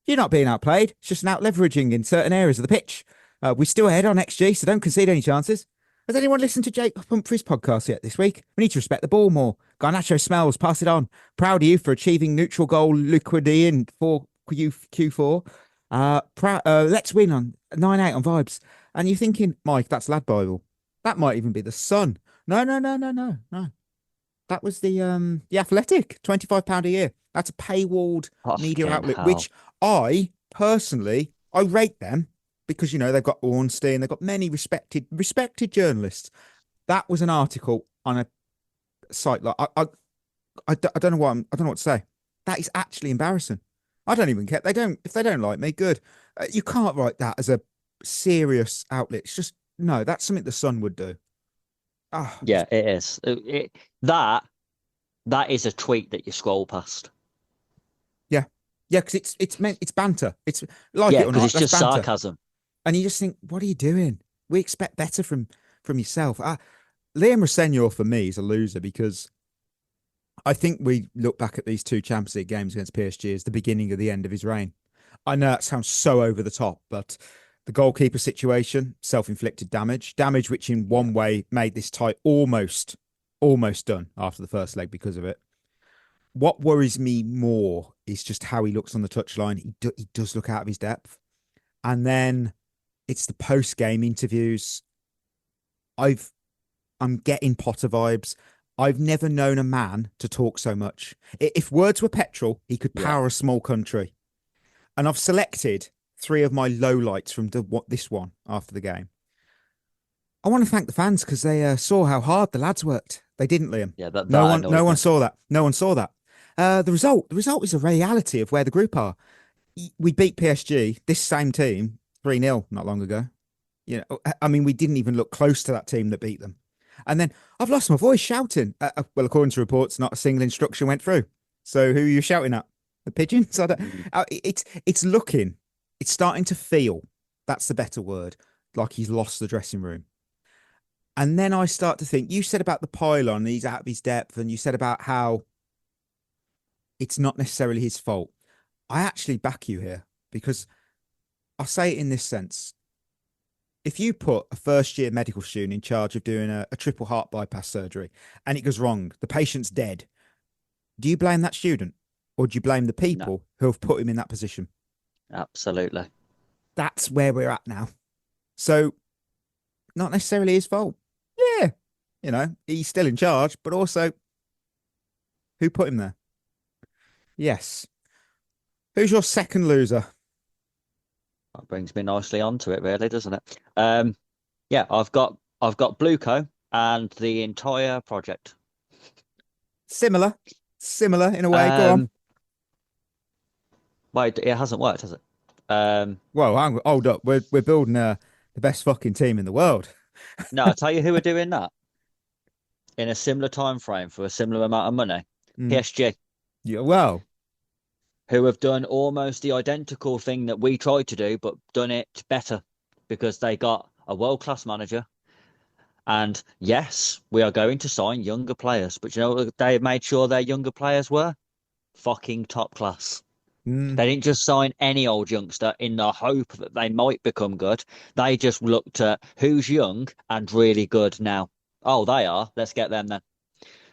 You're not being outplayed, it's just an out-leveraging in certain areas of the pitch. We're still ahead on XG, so don't concede any chances. Has anyone listened to Jake Humphrey's podcast yet this week? We need to respect the ball more. Garnacho smells, pass it on. Proud of you for achieving neutral goal liquidity in Q4. Let's win on 9-8 on vibes. And you're thinking, Mike, that's Lad Bible. That might even be the Sun. No. That was the Athletic, £25 a year. That's a paywalled media outlet, which I personally, I rate them. Because, they've got Ornstein, they've got many respected journalists. That was an article on a site like I don't know what I don't know what to say. That is actually embarrassing. I don't even care. If they don't like me, good. You can't write that as a serious outlet. It's just no. That's something the Sun would do.
Yeah, it is. That is a tweet that you scroll past.
Yeah, because it's banter. It's like it or not.
It's just
banter.
sarcasm.
And you just think, what are you doing? We expect better from yourself. Liam Rosenior for me is a loser because I think we look back at these two Champions League games against PSG as the beginning of the end of his reign. I know that sounds so over the top, but the goalkeeper situation, self-inflicted damage which in one way made this tie almost done after the first leg because of it. What worries me more is just how he looks on the touchline. He does look out of his depth. And then it's the post-game interviews. I'm getting Potter vibes. I've never known a man to talk so much. If words were petrol, he could power a small country. And I've selected 3 of my lowlights from this one after the game. I want to thank the fans because they saw how hard the lads worked. They didn't, Liam.
Yeah,
no one saw that. No one saw that. The result is a reality of where the group are. We beat PSG, this same team, 3-0 not long ago. I mean, we didn't even look close to that team that beat them. And then I've lost my voice shouting. Well, according to reports, not a single instruction went through. So who are you shouting at? The pigeons? It's starting to feel, that's the better word, like he's lost the dressing room. And then I start to think, you said about the pylon, he's out of his depth, and you said about how it's not necessarily his fault. I actually back you here because I'll say it in this sense. If you put a first-year medical student in charge of doing a triple heart bypass surgery and it goes wrong, the patient's dead, do you blame that student or do you blame the people who have put him in that position?
Absolutely.
That's where we're at now. So, not necessarily his fault. Yeah, he's still in charge, but also who put him there? Yes. Who's your second loser?
That brings me nicely onto it, really, doesn't it? Yeah, I've got Blueco and the entire project.
Similar in a way. Go on.
Wait, it hasn't worked, has it?
Well, hold up. We're building the best fucking team in the world.
No, I'll tell you who are doing that in a similar time frame for a similar amount of money. PSG.
Yeah, well,
who have done almost the identical thing that we tried to do, but done it better because they got a world-class manager. And yes, we are going to sign younger players, but you know what they made sure their younger players were? Fucking top class. They didn't just sign any old youngster in the hope that they might become good. They just looked at who's young and really good now. Oh, they are. Let's get them then.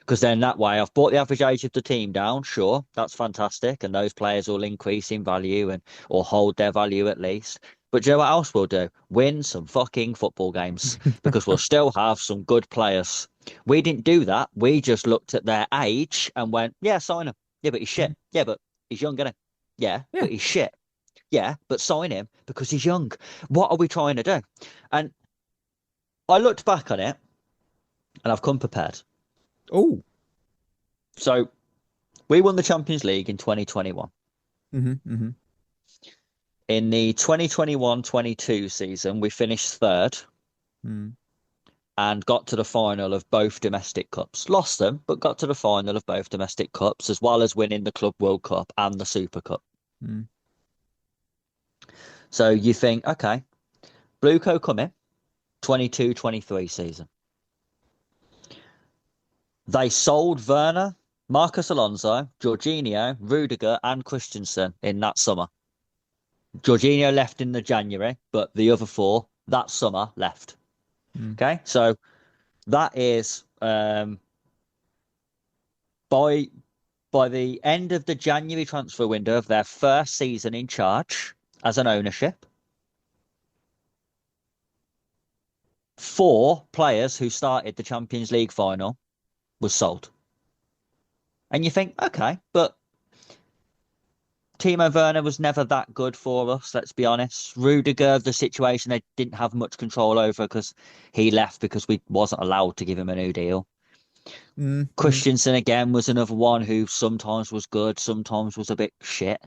Because then that way I've brought the average age of the team down. Sure, that's fantastic. And those players will increase in value or hold their value at least. But do you know what else we'll do? Win some fucking football games because we'll still have some good players. We didn't do that. We just looked at their age and went, yeah, sign him. Yeah, but he's shit. Yeah, but he's young, isn't he? Yeah, but he's shit. Yeah, but sign him because he's young. What are we trying to do? And I looked back on it and I've come prepared.
Oh.
So we won the Champions League in 2021. In the 2021-22 season, we finished third and got to the final of both domestic cups. Lost them, but got to the final of both domestic cups, as well as winning the Club World Cup and the Super Cup. So you think, okay, Blueco come in, 22-23 season. They sold Werner, Marcus Alonso, Jorginho, Rudiger, and Christensen in that summer. Jorginho left in the January, but the other four that summer left. Okay, so that is by the end of the January transfer window of their first season in charge as an ownership, 4 players who started the Champions League final was sold. And you think, okay, but Timo Werner was never that good for us, let's be honest. Rudiger, the situation they didn't have much control over because he left because we wasn't allowed to give him a new deal. Christensen, again, was another one who sometimes was good, sometimes was a bit shit.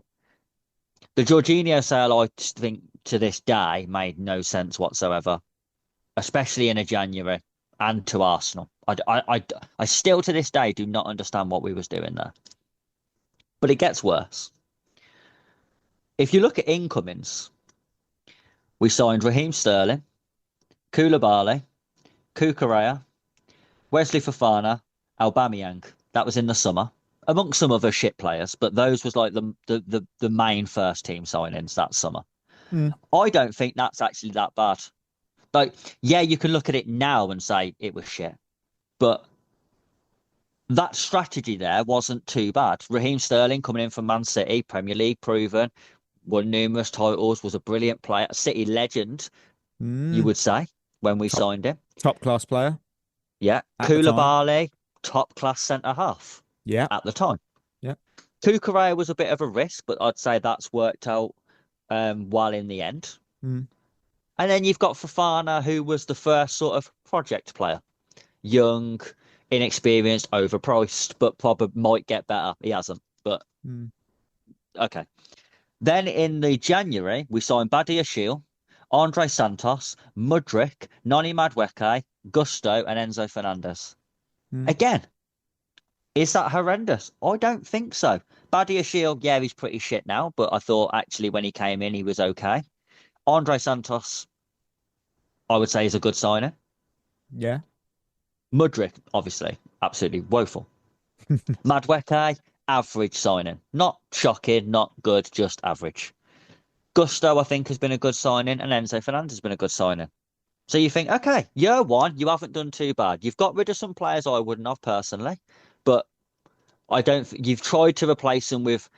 The Jorginho sale, I think, to this day, made no sense whatsoever, especially in a January and to Arsenal. I still, to this day, do not understand what we was doing there. But it gets worse. If you look at incomings, we signed Raheem Sterling, Koulibaly, Cucurella, Wesley Fofana, Aubameyang. That was in the summer, amongst some other shit players, but those was like the main first team signings that summer. I don't think that's actually that bad. Like, yeah, you can look at it now and say it was shit, but that strategy there wasn't too bad. Raheem Sterling coming in from Man City, Premier League proven, won numerous titles, was a brilliant player, a City legend, you would say, when we signed him.
Top class player.
Yeah. Koulibaly, top class centre half.
Yeah.
At the time.
Yeah.
Cucurella was a bit of a risk, but I'd say that's worked out well in the end. And then you've got Fofana, who was the first sort of project player. Young, inexperienced, overpriced, but probably might get better. He hasn't, but okay. Then in the January, we signed Badia Shield, Andre Santos, Mudryk, Noni Madueke, Gusto, and Enzo Fernandez. Again, is that horrendous? I don't think so. Badia Shield, yeah, he's pretty shit now, but I thought actually when he came in, he was okay. Andre Santos, I would say, is a good signing.
Yeah.
Mudryk, obviously, absolutely woeful. Madueke, average signing. Not shocking, not good, just average. Gusto, I think, has been a good signing, and Enzo Fernandez has been a good signing. So you think, okay, year one, you haven't done too bad. You've got rid of some players I wouldn't have personally, but you've tried to replace them with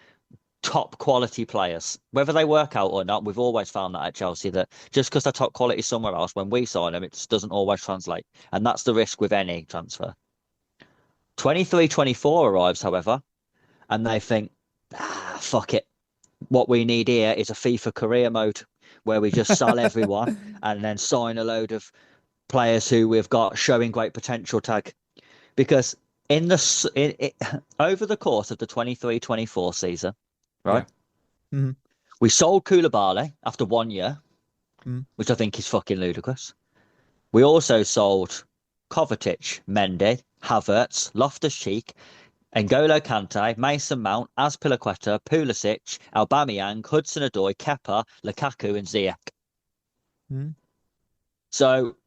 top quality players. Whether they work out or not, we've always found that at Chelsea, that just because they're top quality somewhere else, when we sign them, it just doesn't always translate. And that's the risk with any transfer. 23-24 arrives, however, and they think, fuck it. What we need here is a FIFA career mode where we just sell everyone and then sign a load of players who we've got showing great potential tag. Because over the course of the 23-24 season, right?
Yeah. Mm-hmm.
We sold Koulibaly after 1 year, which I think is fucking ludicrous. We also sold Kovacic, Mendy, Havertz, Loftus-Cheek, N'Golo Kante, Mason Mount, Azpilicueta, Pulisic, Aubameyang, Hudson-Odoi, Kepa, Lukaku, and Ziyech. So,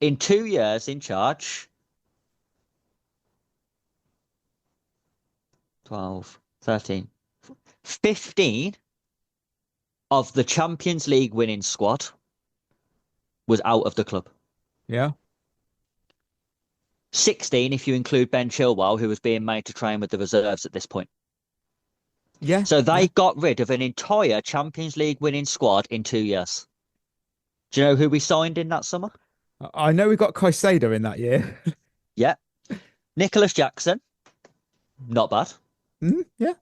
in 2 years in charge, 12, 13, 15 of the Champions League winning squad was out of the club.
Yeah.
16 if you include Ben Chilwell, who was being made to train with the reserves at this point.
Yeah.
So they got rid of an entire Champions League winning squad in 2 years. Do you know who we signed in that summer?
I know we got Caicedo in that year.
Yeah. Nicholas Jackson. Not bad.
Yeah.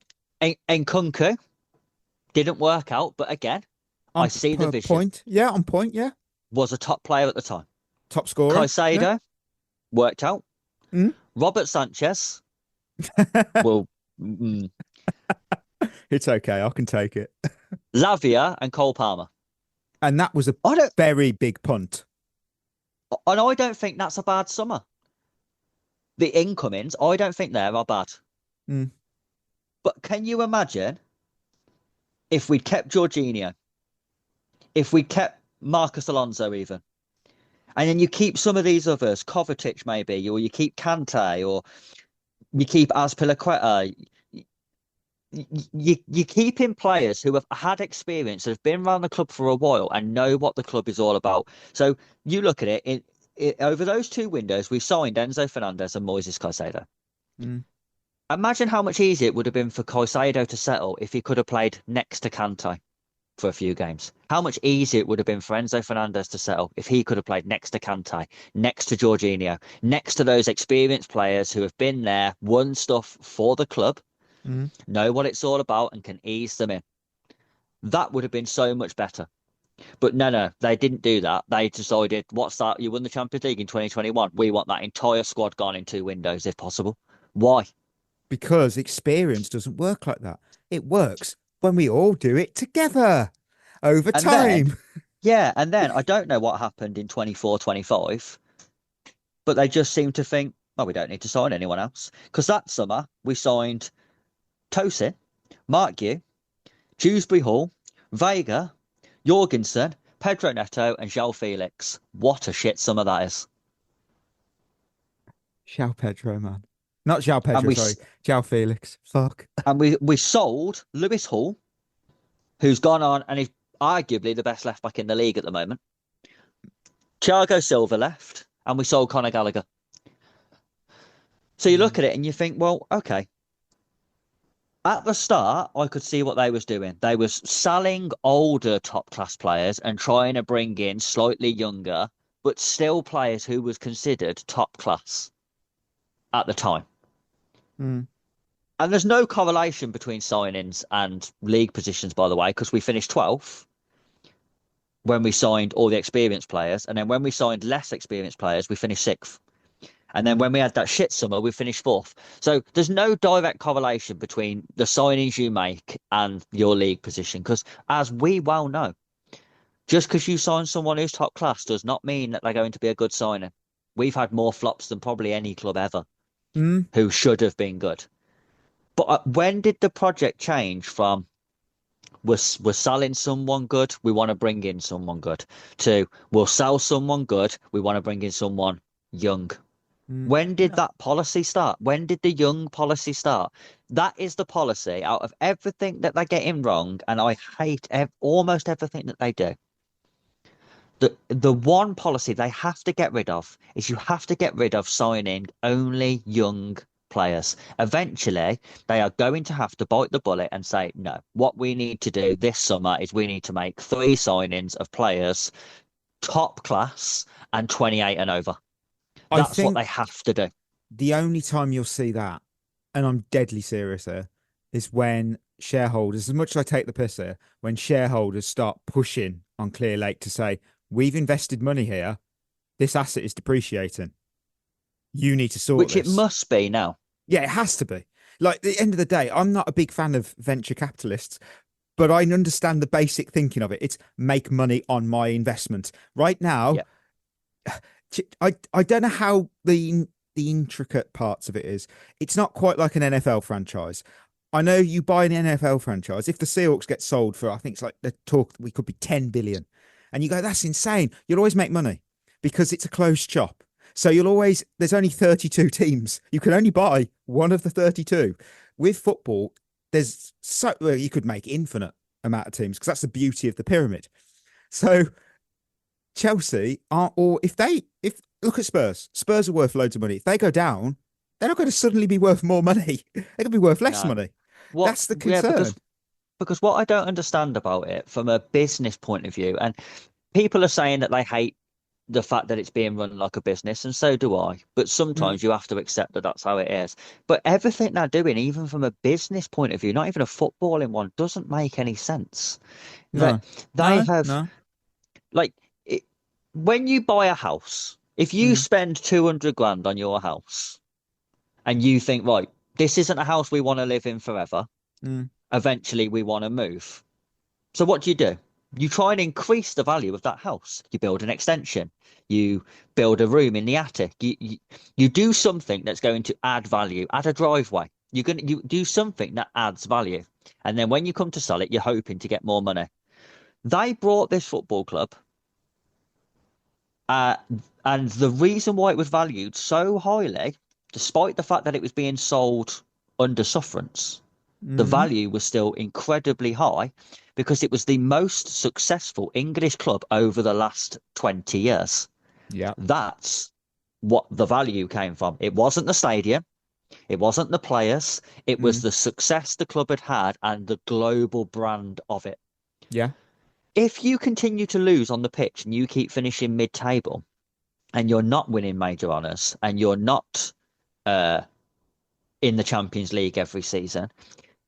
And Kunku didn't work out, but again, I see the vision.
Point. Yeah, on point, yeah.
Was a top player at the time.
Top scorer.
Caicedo worked out. Robert Sanchez. Well,
it's okay. I can take it.
Lavia and Cole Palmer.
And that was a very big punt.
And I don't think that's a bad summer. The incomings, I don't think they are bad. But can you imagine if we'd kept Jorginho, if we kept Marcus Alonso even, and then you keep some of these others, Kovacic maybe, or you keep Kante, or you keep Azpilicueta. You keep in players who have had experience, that have been around the club for a while and know what the club is all about. So you look at it, over those 2 windows, we signed Enzo Fernandez and Moises Caicedo. Imagine how much easier it would have been for Caicedo to settle if he could have played next to Kante for a few games. How much easier it would have been for Enzo Fernandez to settle if he could have played next to Kante, next to Jorginho, next to those experienced players who have been there, won stuff for the club, know what it's all about, and can ease them in. That would have been so much better. But no, they didn't do that. They decided, what's that? You won the Champions League in 2021. We want that entire squad gone in 2 windows if possible. Why?
Because experience doesn't work like that. It works when we all do it together over time.
And then I don't know what happened in 24-25, but they just seemed to think, oh, we don't need to sign anyone else. Because that summer, we signed Tosin, Mark Yu, Dewsbury Hall, Vega, Jorgensen, Pedro Neto, and João Felix. What a shit summer that is.
João Pedro, man. Not João Pedro, sorry. João Felix. Fuck.
And we sold Lewis Hall, who's gone on and is arguably the best left back in the league at the moment. Thiago Silva left, and we sold Conor Gallagher. So you look at it and you think, well, okay. At the start, I could see what they was doing. They was selling older top-class players and trying to bring in slightly younger, but still players who was considered top-class at the time. And there's no correlation between signings and league positions, by the way, because we finished 12th when we signed all the experienced players. And then when we signed less experienced players, we finished 6th. And then when we had that shit summer, we finished 4th. So there's no direct correlation between the signings you make and your league position. Because as we well know, just because you sign someone who's top class does not mean that they're going to be a good signing. We've had more flops than probably any club ever who should have been good. But when did the project change from we're selling someone good, we want to bring in someone good, to we'll sell someone good, we want to bring in someone young? When did that policy start? When did the young policy start? That is the policy out of everything that they're getting wrong, and I hate almost everything that they do. The one policy they have to get rid of is you have to get rid of signing only young players. Eventually, they are going to have to bite the bullet and say, no, what we need to do this summer is we need to make 3 signings of players top class and 28 and over. That's what they have to do.
The only time you'll see that, and I'm deadly serious here, is when shareholders, as much as I take the piss here, when shareholders start pushing on Clear Lake to say, we've invested money here, this asset is depreciating. You need to sort this.
Which it must be now.
Yeah, it has to be. Like, at the end of the day, I'm not a big fan of venture capitalists, but I understand the basic thinking of it. It's make money on my investment. Right now, I don't know how the intricate parts of it is. It's not quite like an NFL franchise. I know you buy an NFL franchise. If the Seahawks get sold for, I think it's like the talk, we could be 10 billion. And you go, that's insane. You'll always make money because it's a closed shop. So there's only 32 teams. You can only buy one of the 32. With football, you could make infinite amount of teams because that's the beauty of the pyramid. So Chelsea look at Spurs. Spurs are worth loads of money. If they go down, they're not going to suddenly be worth more money. They're going to be worth less money. That's the concern.
Yeah, because what I don't understand about it from a business point of view, and people are saying that they hate the fact that it's being run like a business, and so do I. But sometimes you have to accept that that's how it is. But everything they're doing, even from a business point of view, not even a footballing one, doesn't make any sense. When you buy a house, if you spend 200 grand on your house and you think, right, this isn't a house we want to live in forever. Eventually we want to move. So what do? You try and increase the value of that house. You build an extension. You build a room in the attic. You do something that's going to add value. Add a driveway. You do something that adds value. And then when you come to sell it, you're hoping to get more money. They brought this football club. And the reason why it was valued so highly, despite the fact that it was being sold under sufferance, the value was still incredibly high because it was the most successful English club over the last 20 years.
Yeah.
That's what the value came from. It wasn't the stadium. It wasn't the players. It was the success the club had and the global brand of it.
Yeah.
If you continue to lose on the pitch and you keep finishing mid-table and you're not winning major honours and you're not in the Champions League every season,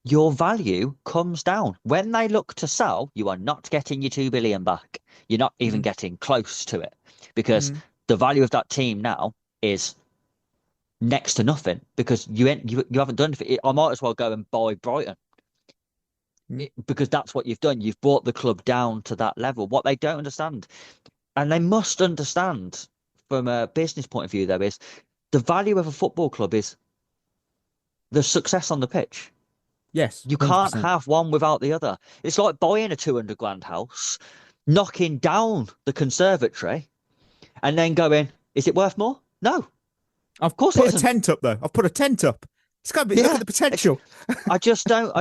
your value comes down. When they look to sell, you are not getting your 2 billion back. You're not even getting close to it because the value of that team now is next to nothing because you haven't done it. I might as well go and buy Brighton because that's what you've done. You've brought the club down to that level. What they don't understand, and they must understand from a business point of view, though, is the value of a football club is the success on the pitch.
Yes.
You 100%. Can't have one without the other. It's like buying a 200 grand house, knocking down the conservatory, and then going, is it worth more? No.
Of course, put a tent up though. I've put a tent up. It's got to be. Look at the potential.
I just don't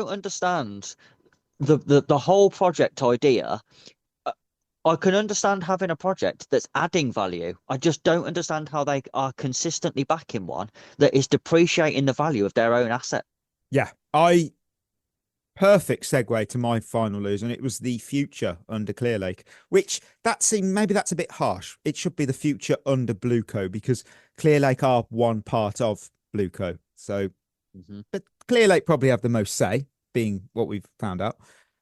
understand the whole project idea. I can understand having a project that's adding value. I just don't understand how they are consistently backing one that is depreciating the value of their own asset.
Yeah, perfect segue to my final lose, and it was the future under Clear Lake, which maybe that's a bit harsh. It should be the future under Blueco because Clear Lake are one part of Blueco. So, but Clear Lake probably have the most say, being what we've found out.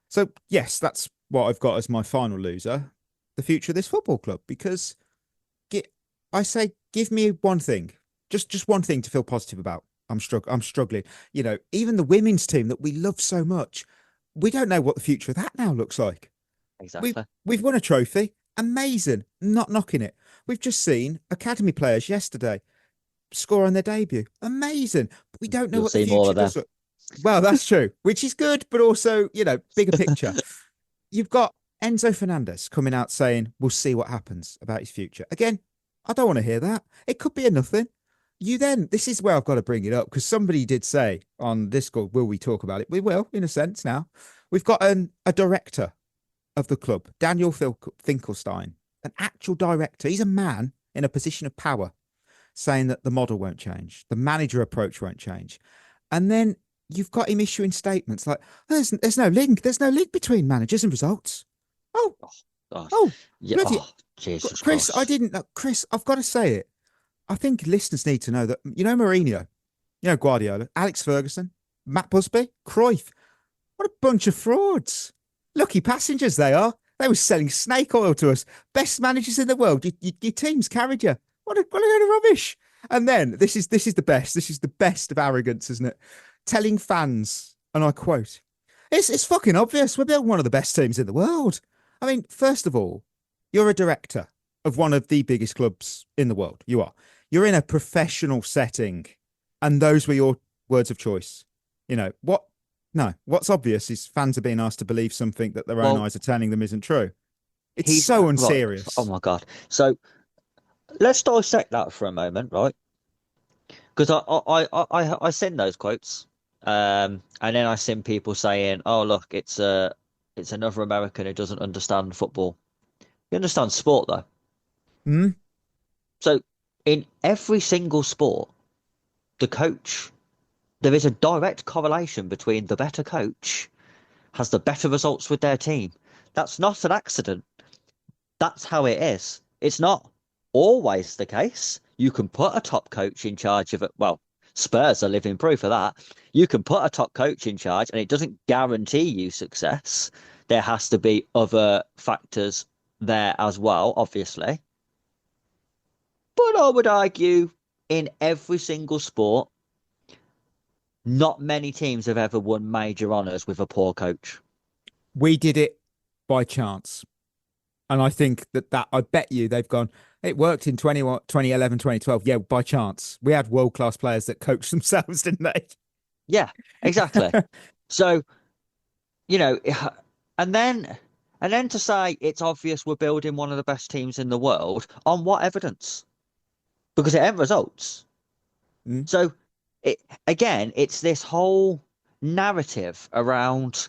So yes, that's what I've got as my final loser, the future of this football club, because I say, give me one thing, just one thing to feel positive about. I'm struggling. You know, even the women's team that we love so much, we don't know what the future of that now looks like.
Exactly.
We've won a trophy. Amazing. Not knocking it. We've just seen academy players yesterday score on their debut. Amazing. But we don't know what the future does look. Well, that's true, which is good, but also, you know, bigger picture. You've got Enzo Fernandez coming out saying, we'll see what happens about his future. Again, I don't want to hear that. It could be a nothing. This is where I've got to bring it up because somebody did say on Discord, will we talk about it? We will, in a sense now. We've got a director of the club, Daniel Finkelstein, an actual director. He's a man in a position of power saying that the model won't change, the manager approach won't change. And then you've got him issuing statements like, there's no link. There's no link between managers and results.
Yeah.
Bloody,
Jesus
Chris,
Christ.
I didn't know. Chris, I've got to say it. I think listeners need to know that, Mourinho, Guardiola, Alex Ferguson, Matt Busby, Cruyff. What a bunch of frauds. Lucky passengers they are. They were selling snake oil to us. Best managers in the world. Your team's carried you. What a load of rubbish. And then this is the best. This is the best of arrogance, isn't it? Telling fans, and I quote, it's fucking obvious. We're building one of the best teams in the world. I mean, first of all, you're a director of one of the biggest clubs in the world. You are. You're in a professional setting, and those were your words of choice. What's obvious is fans are being asked to believe something that their own eyes are telling them isn't true. It's so unserious.
Right. Oh my God. So let's dissect that for a moment, right? Because I send those quotes, and then I send people saying, "Oh look, it's another American who doesn't understand football." You understand sport though.
Hmm.
So in every single sport, the coach, there is a direct correlation between the better coach has the better results with their team. That's not an accident. That's how it is. It's not always the case. You can put a top coach in charge of it. Well, Spurs are living proof of that. You can put a top coach in charge and it doesn't guarantee you success. There has to be other factors there as well, obviously. But I would argue in every single sport, not many teams have ever won major honours with a poor coach.
We did it by chance. And I think that I bet you they've gone, it worked in 2011, 2012. Yeah, by chance. We had world-class players that coached themselves, didn't they?
Yeah, exactly. So, and then to say it's obvious we're building one of the best teams in the world, on what evidence? Because it ain't results. So, it's this whole narrative around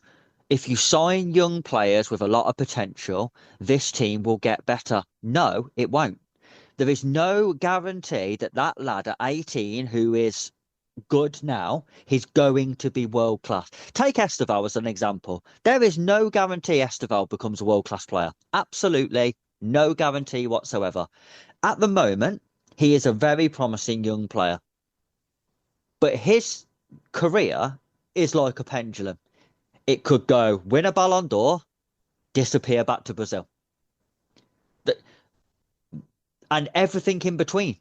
if you sign young players with a lot of potential, this team will get better. No, it won't. There is no guarantee that lad at 18 who is good now, he's going to be world class. Take Esteval as an example. There is no guarantee Esteval becomes a world class player. Absolutely no guarantee whatsoever. At the moment, he is a very promising young player. But his career is like a pendulum. It could go win a Ballon d'Or, disappear back to Brazil. And everything in between.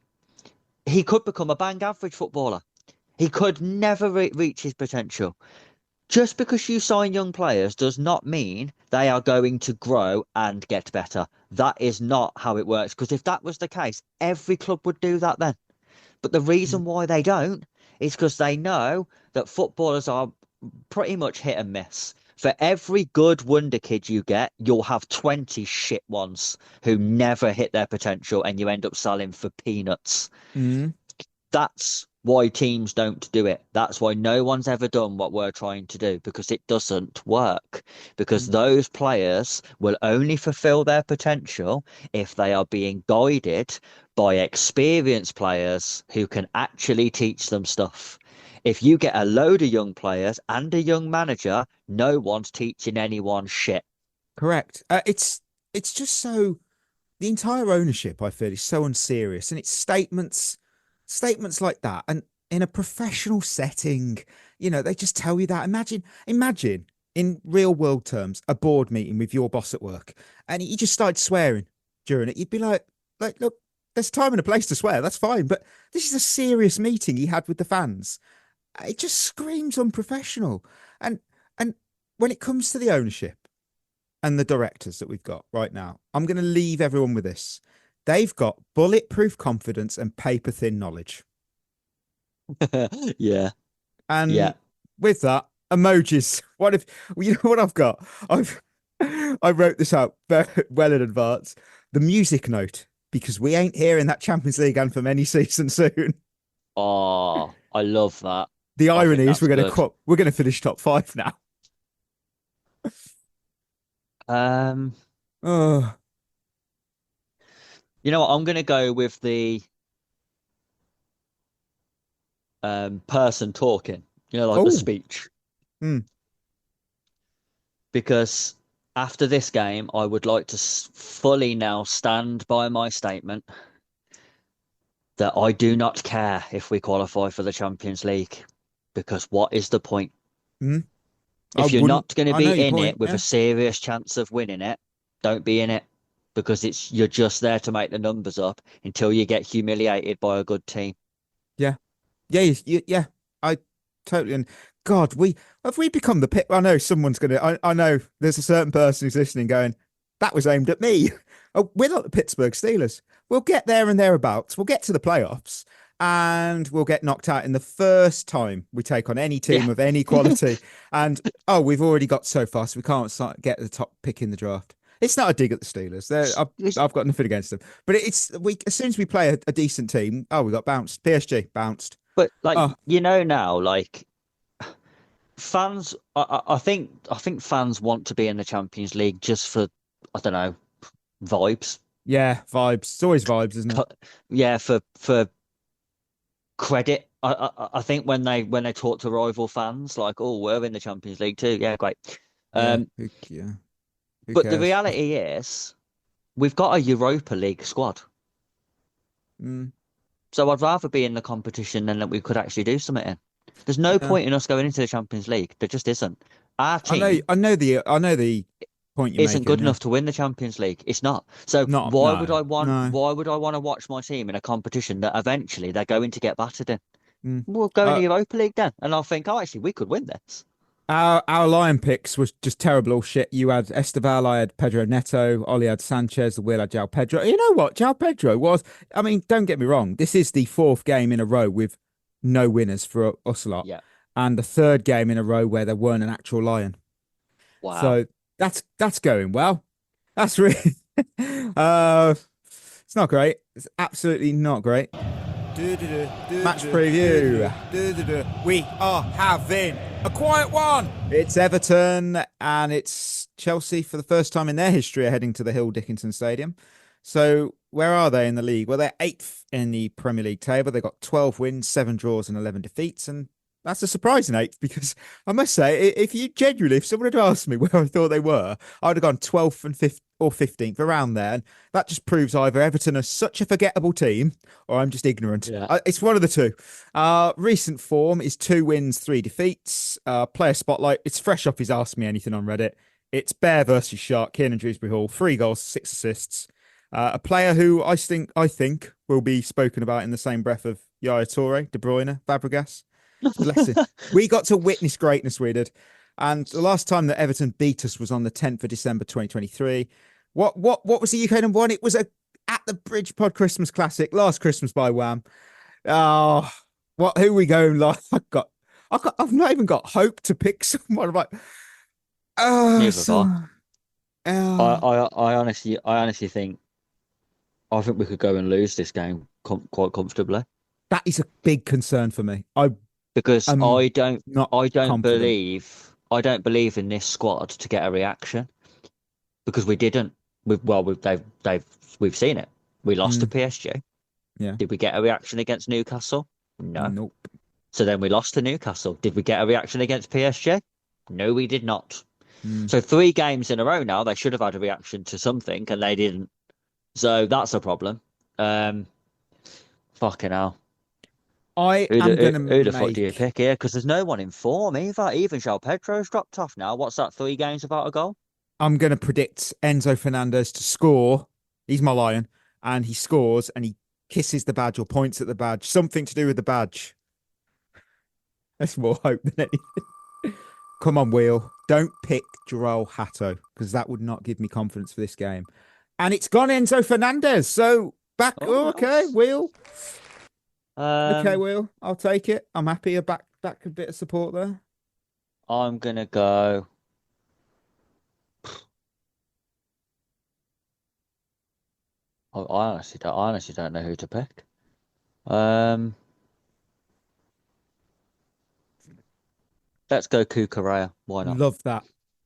He could become a bang average footballer. He could never reach his potential. Just because you sign young players does not mean they are going to grow and get better. That is not how it works. Because if that was the case, every club would do that then. But the reason why they don't is because they know that footballers are pretty much hit and miss. For every good wonder kid you get, you'll have 20 shit ones who never hit their potential and you end up selling for peanuts. That's why teams don't do it. That's why no one's ever done what we're trying to do, because it doesn't work. Because those players will only fulfill their potential if they are being guided by experienced players who can actually teach them stuff. If you get a load of young players and a young manager, no one's teaching anyone shit.
Correct. It's just so, the entire ownership, I feel, is so unserious, and it's statements like that, and in a professional setting, they just tell you that. Imagine in real world terms, a board meeting with your boss at work, and he just started swearing during it. You'd be like, look, there's time and a place to swear. That's fine, but this is a serious meeting he had with the fans. It just screams unprofessional. And when it comes to the ownership and the directors that we've got right now, I'm going to leave everyone with this. They've got bulletproof confidence and paper thin knowledge.
Yeah.
And with that, emojis. What I've got? I wrote this out well in advance. The music note because we ain't hearing that Champions League anthem any season soon.
Oh, I love that.
The
I think
irony is
that's good.
we're going to finish top 5 now. Oh,
You know what? I'm going to go with the person talking, like the speech.
Hmm.
Because after this game, I would like to fully now stand by my statement that I do not care if we qualify for the Champions League, because what is the point?
Hmm.
If you're not going to
I know
be
your
in
point,
it with
yeah.
a serious chance of winning it, don't be in it, because you're just there to make the numbers up until you get humiliated by a good team.
Yeah. Yeah. I totally. And God, we become the pit. I know someone's going to. I know there's a certain person who's listening going, that was aimed at me. Oh, we're not the Pittsburgh Steelers. We'll get there and thereabouts. We'll get to the playoffs and we'll get knocked out in the first time we take on any team of any quality. And we've already got so far, so we can't get the top pick in the draft. It's not a dig at the Steelers. I've got nothing against them, but as soon as we play a decent team, we got bounced. PSG bounced.
But now, like fans, I think fans want to be in the Champions League just for, I don't know, vibes.
Yeah, vibes. It's always vibes, isn't it?
Yeah, for credit. I think when they talk to rival fans, like, oh, we're in the Champions League too. Yeah, great.
Who
But
cares?
the reality is, we've got a Europa League squad. So I'd rather be in the competition than that we could actually do something in. There's no point in us going into the Champions League. There just isn't. Our team
I know the point you're
isn't
making,
good enough to win the Champions League. It's not. So why would I want to watch my team in a competition that eventually they're going to get battered in? We'll go in the Europa League then, and I'll think, actually, we could win this.
Our Lion picks was just terrible all shit. You had Esteval, I had Pedro Neto, Ollie had Sanchez, Will had João Pedro. You know what? João Pedro was, I mean, don't get me wrong, this is the 4th game in a row with no winners for us lot.
Yeah.
And the 3rd game in a row where there weren't an actual Lion.
Wow.
So that's going well. That's really it's not great. It's absolutely not great. Match preview. We are having a quiet one. It's Everton and it's Chelsea for the first time in their history are heading to the Hill Dickinson Stadium. So where are they in the league? Well, they're 8th in the Premier League table. They've got 12 wins, 7 draws and 11 defeats. And that's a surprising 8th because I must say, if someone had asked me where I thought they were, I would have gone 12th and 5th or 15th, around there. And that just proves either Everton are such a forgettable team or I'm just ignorant.
Yeah.
It's one of the two. Recent form is 2 wins, 3 defeats. Player spotlight, it's fresh off his Ask Me Anything on Reddit. It's Bear versus Shark, Kieran Dewsbury Hall, 3 goals, 6 assists. A player who I think will be spoken about in the same breath of Yaya Toure, De Bruyne, Fabregas. Bless him. We got to witness greatness, we did. And the last time that Everton beat us was on the 10th of December 2023. What was the UK number 1? It was at the Bridge Pod Christmas Classic, Last Christmas by Wham. Oh, who we going like? I've not even got hope to pick someone. I'm like,
I honestly think we could go and lose this game quite comfortably.
That is a big concern for me.
Because I don't
confident.
believe in this squad to get a reaction, because we didn't. We've seen it. We lost to PSG.
Yeah.
Did we get a reaction against Newcastle? No.
Nope.
So then we lost to Newcastle. Did we get a reaction against PSG? No, we did not. So 3 games in a row now, they should have had a reaction to something, and they didn't. So that's a problem. Fucking hell.
Who
the fuck do you pick here? Because there's no one in form either. Even João Pedro's dropped off now. What's that? 3 games without a goal?
I'm going to predict Enzo Fernandez to score. He's my Lion. And he scores and he kisses the badge or points at the badge. Something to do with the badge. That's more hope than anything. Come on, Wheel. Don't pick Joel Hatto because that would not give me confidence for this game. And it's gone Enzo Fernandez. So back. Okay,
nice.
Wheel. Okay, Will, I'll take it. I'm happy. Back a bit of support there.
I'm gonna go. I honestly don't know who to pick. Let's go Kukurea. Why not?
Love that.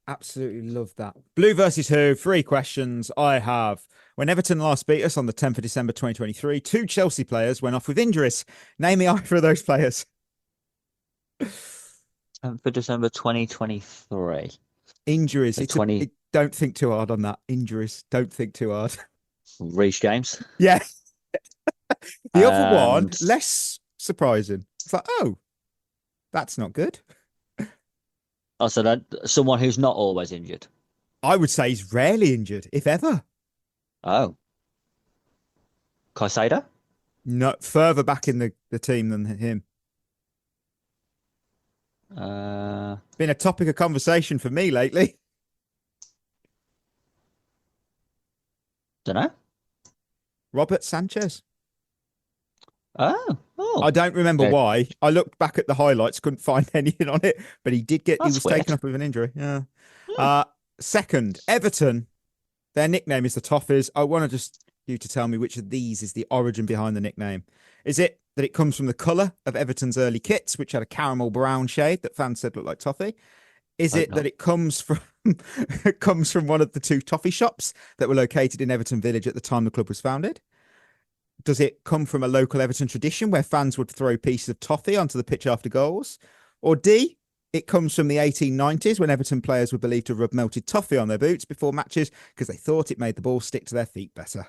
Absolutely love that. Blue versus who? 3 questions. I have. When Everton last beat us on the 10th of December 2023, 2 Chelsea players went off with injuries. Name me either of those players.
10th of December 2023.
Injuries.
So 20
don't think too hard on that. Injuries. Don't think too hard.
Reece James.
Yeah. The other one,
And-
less surprising. It's like, oh, that's not good.
Also, that someone who's not always injured.
I would say he's rarely injured, if ever.
Oh. Caicedo?
No, further back in the team than him. Been a topic of conversation for me lately.
Don't know.
Robert Sanchez.
Oh.
I don't remember
Okay.
why. I looked back at the highlights, couldn't find anything on it, but he
That's
was
weird.
taken off with an injury. Yeah. Second, Everton. Their nickname is the Toffees. I want you to tell me which of these is the origin behind the nickname. Is it that it comes from the colour of Everton's early kits, which had a caramel brown shade that fans said looked like toffee? Is it that it comes from one of the 2 toffee shops that were located in Everton Village at the time the club was founded? Does it come from a local Everton tradition where fans would throw pieces of toffee onto the pitch after goals? Or D, it comes from the 1890s when Everton players were believed to rub melted toffee on their boots before matches because they thought it made the ball stick to their feet better.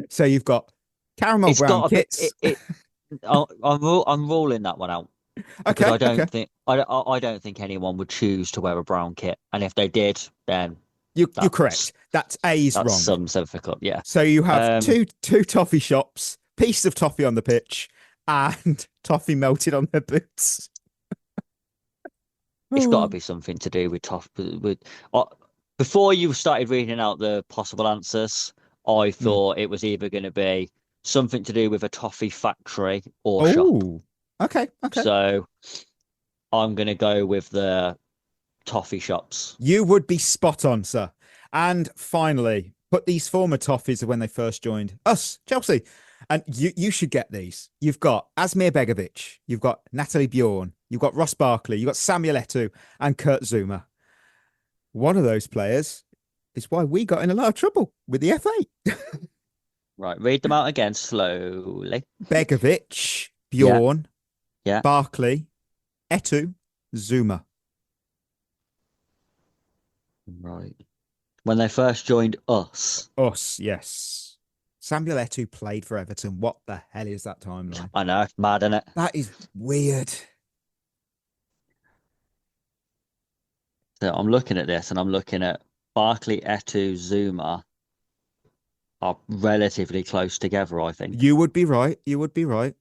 So you've got caramel brown kits.
I'm ruling that one out. Because
Okay.
I don't think anyone would choose to wear a brown kit. And if they did, then
You're correct. That's A's wrong.
Some certificate, yeah.
So you have two toffee shops, piece of toffee on the pitch, and toffee melted on their boots.
It's got to be something to do with toffee. Before you started reading out the possible answers, I thought it was either going to be something to do with a toffee factory or shop.
Okay.
So I'm going to go with the toffee shops.
You would be spot on, sir. And finally, put these former toffees when they first joined us, Chelsea. And you should get these. You've got Asmir Begovic, you've got Natalie Bjorn, you've got Ross Barkley, you've got Samuel Eto'o and Kurt Zuma. One of those players is why we got in a lot of trouble with the FA.
Right, read them out again slowly.
Begovic, Bjorn,
yeah.
Barkley, Eto'o, Zuma.
Right. When they first joined us.
Us, yes. Samuel Eto'o played for Everton. What the hell is that timeline?
I know, mad, isn't it?
That is weird.
So I'm looking at this and I'm looking at Barkley, Eto'o, Zuma are relatively close together, I think.
You would be right.
Okay,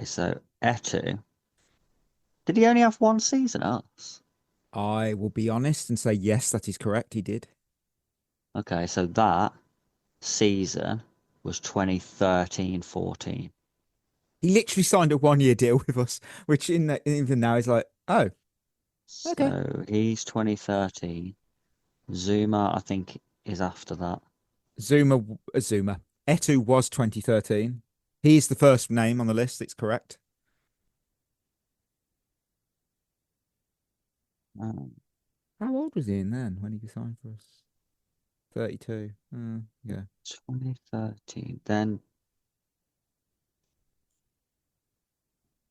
so Eto'o. Did he only have one season at us?
I will be honest and say yes, that is correct. He did.
Okay, so that season was 2013-14.
He literally signed a 1-year deal with us, which even now is like, oh, okay.
So he's 2013. Zuma, I think, is after that.
Zuma. Eto'o was 2013. He's the first name on the list. It's correct. How old was he in then when he signed for us? 32. Yeah.
2013. Then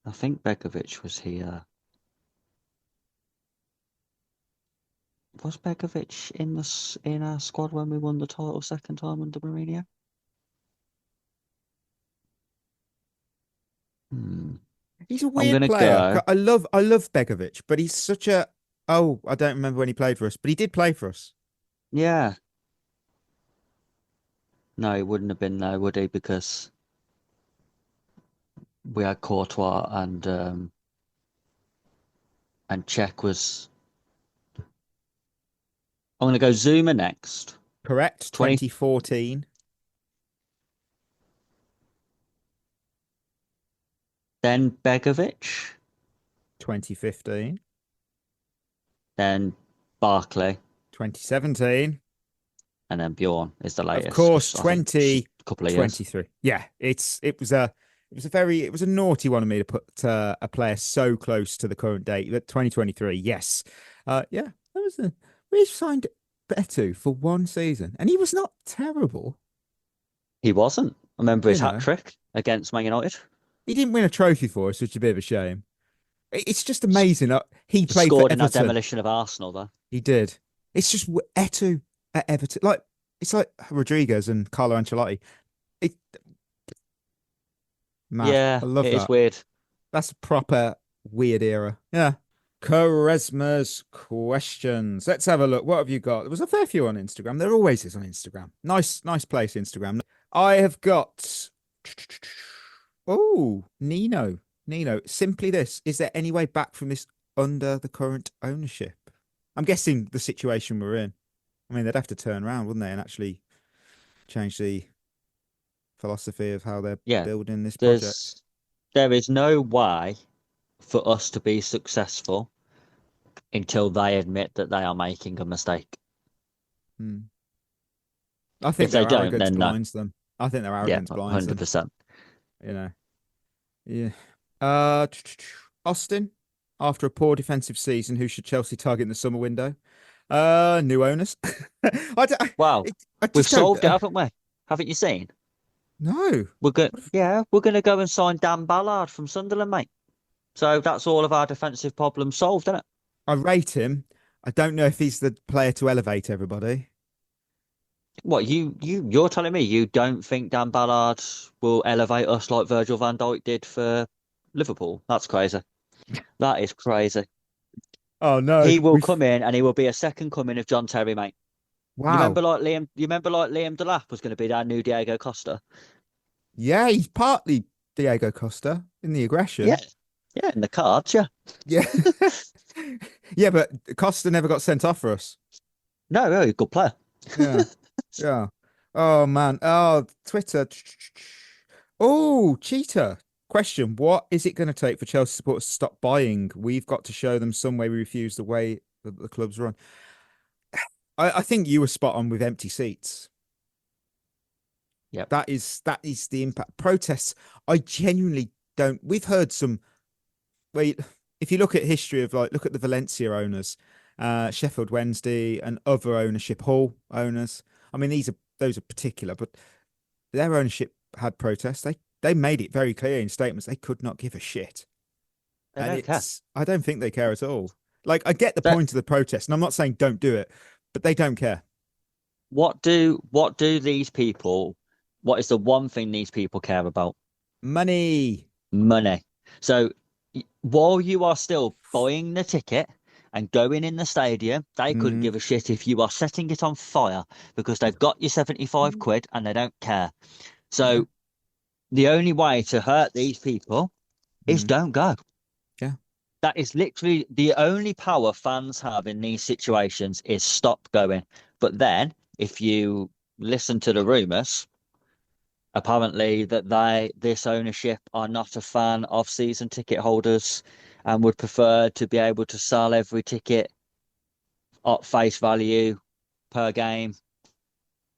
I think Begovic was here. Was Begovic in our squad when we won the title second time under Mourinho?
He's a weird player. I love Begovic, but he's such a I don't remember when he played for us, but he did play for us.
Yeah. No, he wouldn't have been there, would he? Because we had Courtois and Czech was. I'm going to go Zuma next.
Correct. 2014.
Then Begovic.
2015.
then Barkley,
2017.
and then Bjorn is the latest.
Of course,
I think a couple of years.
2023. Yeah, it was a naughty one of me to put a player so close to the current date. But 2023, yes, we signed Betu for one season, and he was not terrible.
He wasn't. I remember his
You know.
hat trick against Man United.
He didn't win a trophy for us, which is a bit of a shame. It's just amazing. He played
Scored
for
in that
Everton.
demolition of Arsenal, though.
He did. It's just Etu at Everton. It's like Rodriguez and Carlo Ancelotti. Mad.
Yeah,
I love
it
that.
is weird.
That's a proper weird era. Yeah. Quaresma's questions. Let's have a look. What have you got? There was a fair few on Instagram. There always is on Instagram. Nice place, Instagram. I have got. Oh, Nino. Simply this. Is there any way back from this under the current ownership? I'm guessing the situation we're in. I mean, they'd have to turn around, wouldn't they, and actually change the philosophy of how they're building this project.
There is no way for us to be successful until they admit that they are making a mistake.
I think
if they don't, then
blinds them. I think their arrogance blinds
100%.
them. You know. Yeah. Austin, after a poor defensive season, who should Chelsea target in the summer window? New owners.
We've solved it, haven't we? Haven't you seen?
No.
We're going to go and sign Dan Ballard from Sunderland, mate. So that's all of our defensive problems solved, isn't it?
I rate him. I don't know if he's the player to elevate everybody.
What, you're telling me you don't think Dan Ballard will elevate us like Virgil van Dijk did for Liverpool? That's crazy. That is crazy.
Oh no.
He will come in and he will be a second coming of John Terry, mate.
Wow.
You remember like Liam Delap was going to be our new Diego Costa?
Yeah, he's partly Diego Costa in the aggression.
Yeah, in the cards, yeah.
Yeah. Yeah, but Costa never got sent off for us.
No, he's a good player.
Yeah. Yeah. Oh man. Oh, Twitter. Oh, Cheetah. Question: what is it going to take for Chelsea supporters to stop buying? We've got to show them some way we refuse the way that the clubs run. I think you were spot on with empty seats.
Yeah,
that is the impact. Protests. I genuinely don't. We've heard some. Wait, if you look at history of look at the Valencia owners, Sheffield Wednesday, and other ownership, Hull owners. I mean, those are particular, but their ownership had protests. They made it very clear in statements they could not give a shit.
They don't care.
I don't think they care at all. I get the point of the protest, and I'm not saying don't do it, but they don't care. What
do these people? What is the one thing these people care about?
Money.
So while you are still buying the ticket and going in the stadium, they couldn't give a shit if you are setting it on fire because they've got your 75 quid and they don't care. So the only way to hurt these people is don't go.
Yeah.
That is literally the only power fans have in these situations is stop going. But then if you listen to the rumours, apparently that this ownership are not a fan of season ticket holders and would prefer to be able to sell every ticket at face value per game.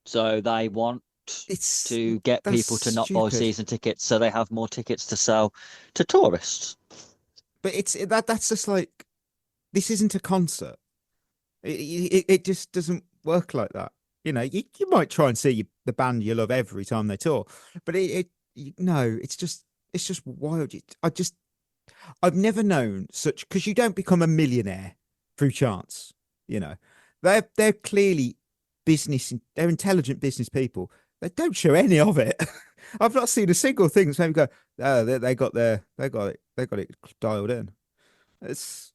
So they want to get people to not buy season tickets so they have more tickets to sell to tourists.
But that's just this isn't a concert. It just doesn't work like that. You know, you might try and see the band you love every time they tour, but it's just wild. I've never known such, because you don't become a millionaire through chance. You know, they're clearly they're intelligent business people. They don't show any of it. I've not seen a single thing that's made me go, oh, they got it dialed in. It's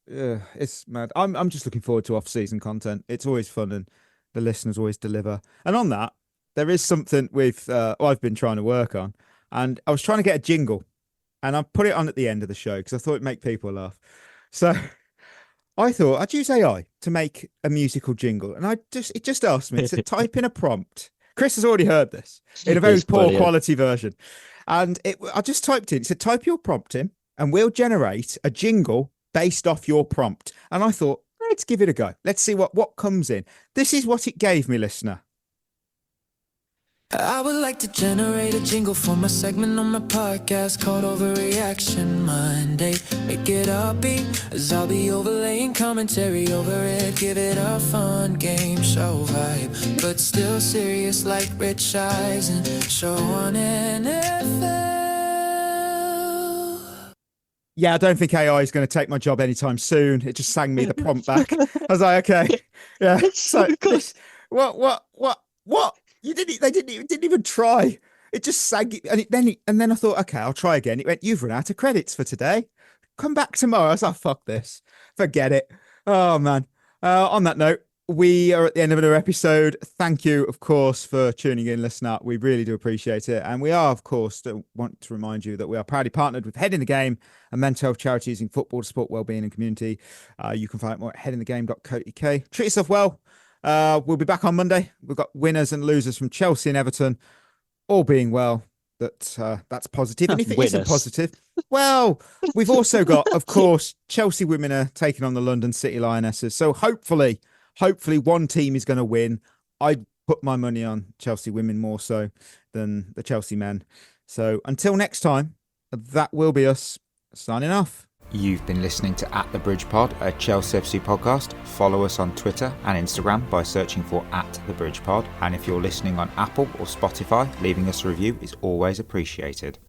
mad. I'm just looking forward to off-season content. It's always fun and the listeners always deliver. And on that, there is something with I've been trying to work on, and I was trying to get a jingle, and I put it on at the end of the show because I thought it'd make people laugh. So I thought I'd use AI to make a musical jingle, and it just asked me to type in a prompt. Chris has already heard this in a very poor quality version, and I just typed in. It said, "Type your prompt in, and we'll generate a jingle based off your prompt." And I thought, let's give it a go. Let's see what comes in. This is what it gave me, listener.
I would like to generate a jingle for my segment on my podcast called Overreaction Monday. Make it upbeat, as I'll be overlaying commentary over it. Give it a fun game show vibe, but still serious like Rich Eisen. Show on NFL.
Yeah, I don't think AI is going to take my job anytime soon. It just sang me the prompt back. I was like, okay, yeah. So what? They didn't even try. It just sang it, and then I thought, okay, I'll try again. It went, you've run out of credits for today. Come back tomorrow. I was like, fuck this, forget it. Oh man. On that note, we are at the end of another episode. Thank you, of course, for tuning in, listening up. We really do appreciate it, and we are, of course, want to remind you that we are proudly partnered with Head in the Game, a mental health charity using football to support wellbeing and community. You can find out more at headinthegame.co.uk. Treat yourself well. We'll be back on Monday. We've got winners and losers from Chelsea and Everton. All being well, that's positive. And if it isn't positive, well, we've also got, of course, Chelsea women are taking on the London City Lionesses. So hopefully one team is going to win. I put my money on Chelsea women more so than the Chelsea men. So until next time, that will be us signing off.
You've been listening to At The Bridge Pod, a Chelsea FC podcast. Follow us on Twitter and Instagram by searching for At The Bridge Pod. And if you're listening on Apple or Spotify, leaving us a review is always appreciated.